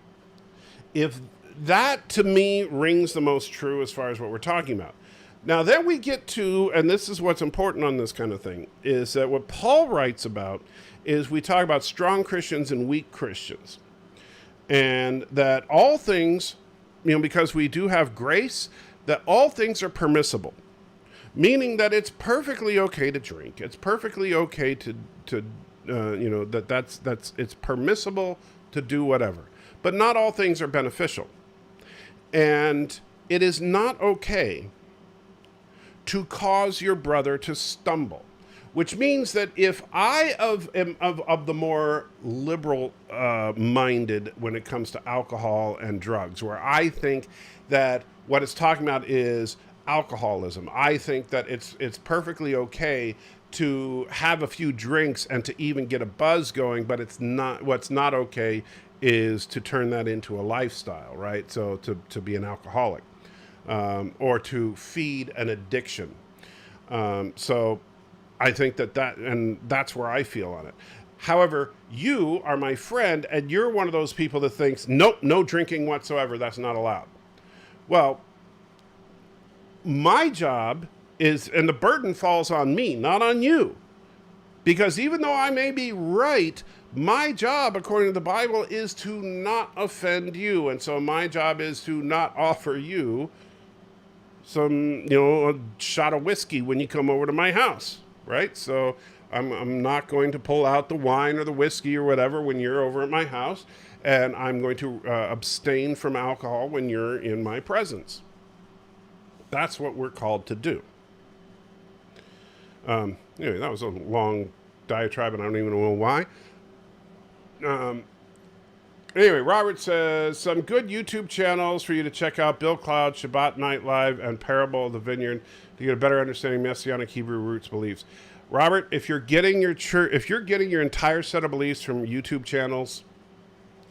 if that to me rings the most true as far as what we're talking about. Now, then we get to, and this is what's important on this kind of thing, is that what Paul writes about is we talk about strong Christians and weak Christians. And that all things, because we do have grace, that all things are permissible. Meaning that it's perfectly okay to drink. It's perfectly okay to it's permissible to do whatever. But not all things are beneficial. And it is not okay to cause your brother to stumble, which means that if I am of the more liberal minded when it comes to alcohol and drugs, where I think that what it's talking about is alcoholism, I think that it's perfectly okay to have a few drinks and to even get a buzz going, but it's not. What's not okay is to turn that into a lifestyle, right? So to be an alcoholic. Or to feed an addiction. So I think and that's where I feel on it. However, you are my friend, and you're one of those people that thinks, nope, no drinking whatsoever, that's not allowed. Well, my job is, and the burden falls on me, not on you. Because even though I may be right, my job, according to the Bible, is to not offend you. And so my job is to not offer you some, a shot of whiskey when you come over to my house, right? So I'm not going to pull out the wine or the whiskey or whatever when you're over at my house, and I'm going to abstain from alcohol when you're in my presence. That's what we're called to do. Anyway, that was a long diatribe, and I don't even know why. Anyway, Robert says, some good YouTube channels for you to check out: Bill Cloud, Shabbat Night Live, and Parable of the Vineyard, to get a better understanding of Messianic Hebrew roots beliefs. Robert, if you're getting your entire set of beliefs from YouTube channels,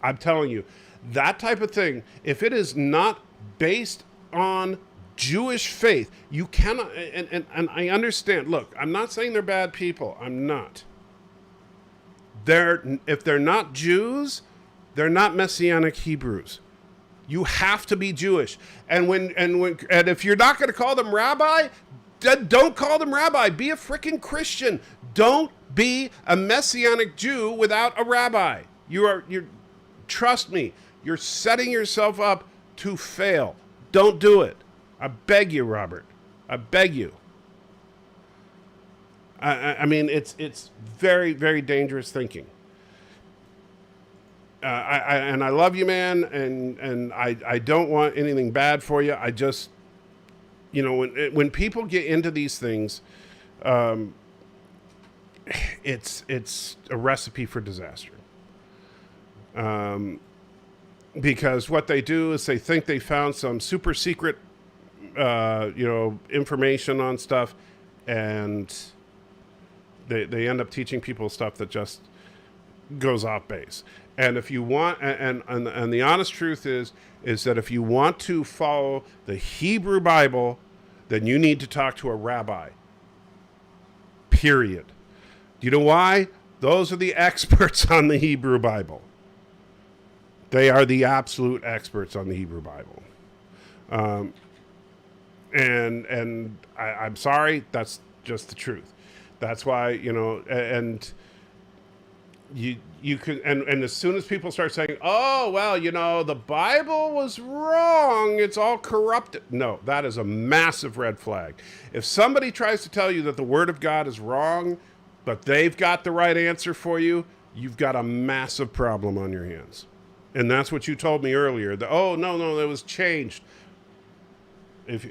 I'm telling you, that type of thing, if it is not based on Jewish faith, you cannot, and I understand, look, I'm not saying they're bad people. I'm not. If they're not Jews, they're not Messianic Hebrews. You have to be Jewish. And if you're not going to call them rabbi, don't call them rabbi. Be a freaking Christian. Don't be a Messianic Jew without a rabbi. Trust me, you're setting yourself up to fail. Don't do it. I beg you, Robert. I beg you. I mean, it's very, very dangerous thinking. I love you, man, and I don't want anything bad for you. I just, when people get into these things, it's a recipe for disaster. Because what they do is they think they found some super secret, information on stuff, and they end up teaching people stuff that just goes off base. And if you want, and the honest truth is that if you want to follow the Hebrew Bible, then you need to talk to a rabbi. Period. Do you know why? Those are the experts on the Hebrew Bible. They are the absolute experts on the Hebrew Bible. And I'm sorry, that's just the truth. That's why, and you can, and as soon as people start saying, oh, well, the Bible was wrong, it's all corrupted. No, that is a massive red flag. If somebody tries to tell you that the Word of God is wrong, but they've got the right answer for you, you've got a massive problem on your hands. And that's what you told me earlier. No, it was changed. If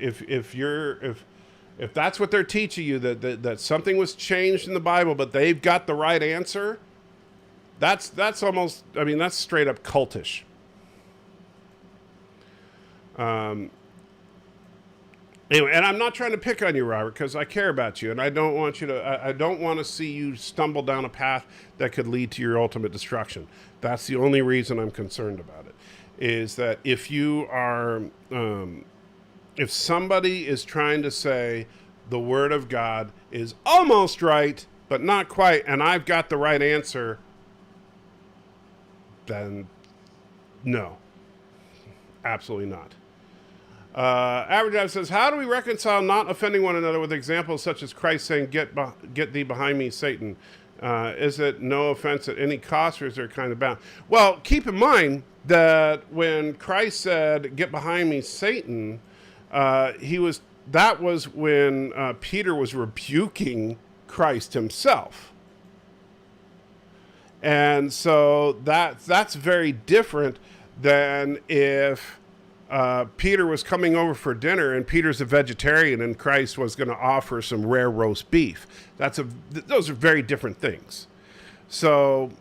that's what they're teaching you, that something was changed in the Bible, but they've got the right answer, that's almost, that's straight up cultish. Anyway, and I'm not trying to pick on you, Robert, because I care about you, and I don't want you to. I don't want to see you stumble down a path that could lead to your ultimate destruction. That's the only reason I'm concerned about it. Is that if you are, if somebody is trying to say the Word of God is almost right, but not quite, and I've got the right answer, then no, absolutely not. Average Guy says, how do we reconcile not offending one another with examples such as Christ saying, get thee behind me, Satan? Is it no offense at any cost, or is there kind of bound? Well, keep in mind that when Christ said, get behind me, Satan, that was when Peter was rebuking Christ himself. And so that's very different than if Peter was coming over for dinner, and Peter's a vegetarian, and Christ was going to offer some rare roast beef. Those are very different things. So,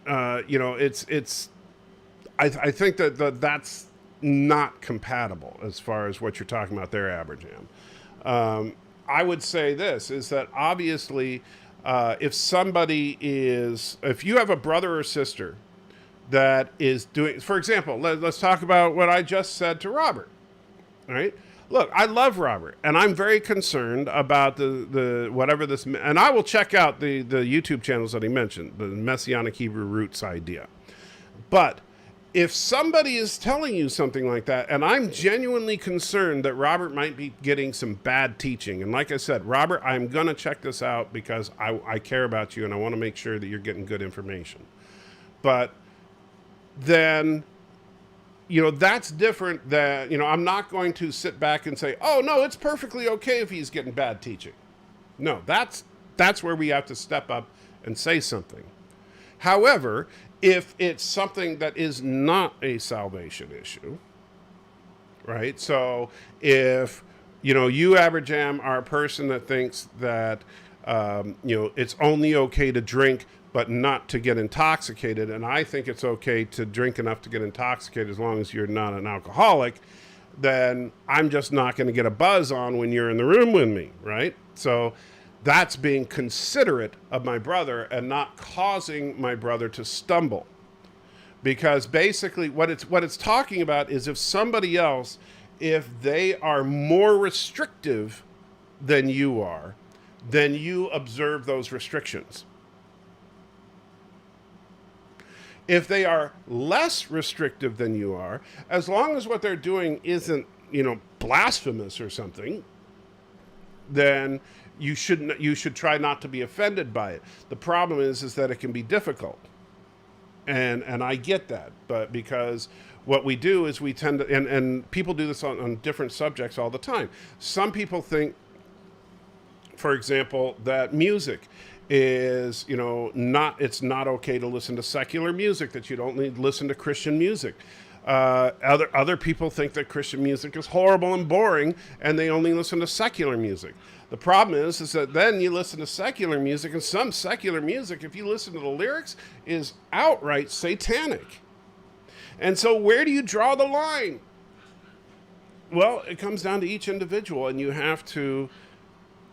it's. I think that's not compatible as far as what you're talking about there, Abraham. I would say this is that obviously, if you have a brother or sister that is doing, for example, let's talk about what I just said to Robert, right? Look, I love Robert, and I'm very concerned about the whatever this, and I will check out the YouTube channels that he mentioned, the Messianic Hebrew Roots idea. But if somebody is telling you something like that, and I'm genuinely concerned that Robert might be getting some bad teaching, and like I said, Robert, I'm going to check this out because I care about you, and I want to make sure that you're getting good information. But then, that's different than, I'm not going to sit back and say, oh, no, it's perfectly okay if he's getting bad teaching. No, that's where we have to step up and say something. However, if it's something that is not a salvation issue, right? So if, you, Abraham, are a person that thinks that, it's only okay to drink but not to get intoxicated, and I think it's okay to drink enough to get intoxicated as long as you're not an alcoholic, then I'm just not going to get a buzz on when you're in the room with me, right? So that's being considerate of my brother and not causing my brother to stumble. Because basically what it's talking about is if somebody else, if they are more restrictive than you are, then you observe those restrictions. If they are less restrictive than you are, as long as what they're doing isn't, blasphemous or something, then you should try not to be offended by it. The problem is that it can be difficult. And I get that, but because what we do is we tend to, and people do this on different subjects all the time. Some people think, for example, that music is, it's not okay to listen to secular music, that you don't need to listen to Christian music. Other people think that Christian music is horrible and boring, and they only listen to secular music. The problem is that then you listen to secular music, and some secular music, if you listen to the lyrics, is outright satanic. And so where do you draw the line? Well, it comes down to each individual, and you have to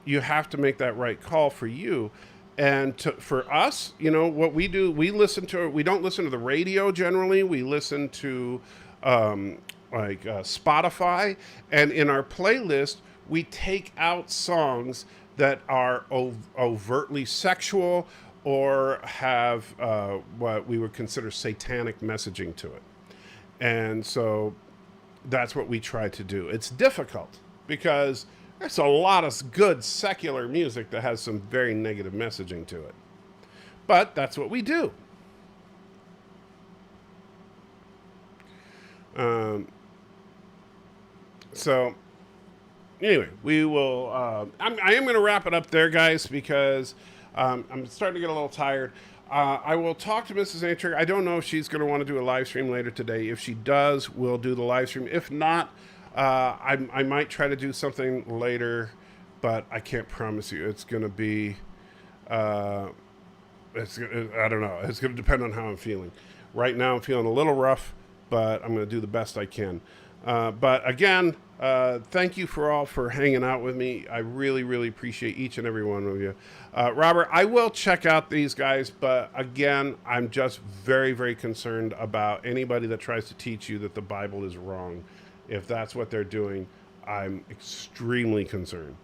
make that right call for you. And for us, what we do, we don't listen to the radio generally. We listen to Spotify. And in our playlist, we take out songs that are overtly sexual or have what we would consider satanic messaging to it. And so that's what we try to do. It's difficult because there's a lot of good secular music that has some very negative messaging to it. But that's what we do. So, anyway, we will... I am going to wrap it up there, guys, because I'm starting to get a little tired. I will talk to Mrs. Antrick. I don't know if she's going to want to do a live stream later today. If she does, we'll do the live stream. If not... I might try to do something later, but I can't promise you. It's going to be, I don't know. It's going to depend on how I'm feeling. Right now I'm feeling a little rough, but I'm going to do the best I can. But again, thank you for all for hanging out with me. I really, really appreciate each and every one of you. Robert, I will check out these guys, but again, I'm just very, very concerned about anybody that tries to teach you that the Bible is wrong. If that's what they're doing, I'm extremely concerned.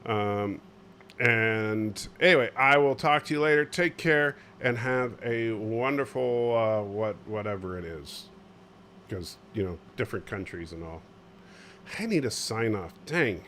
And anyway, I will talk to you later. Take care and have a wonderful whatever it is, because different countries and all. I need to sign off. Dang.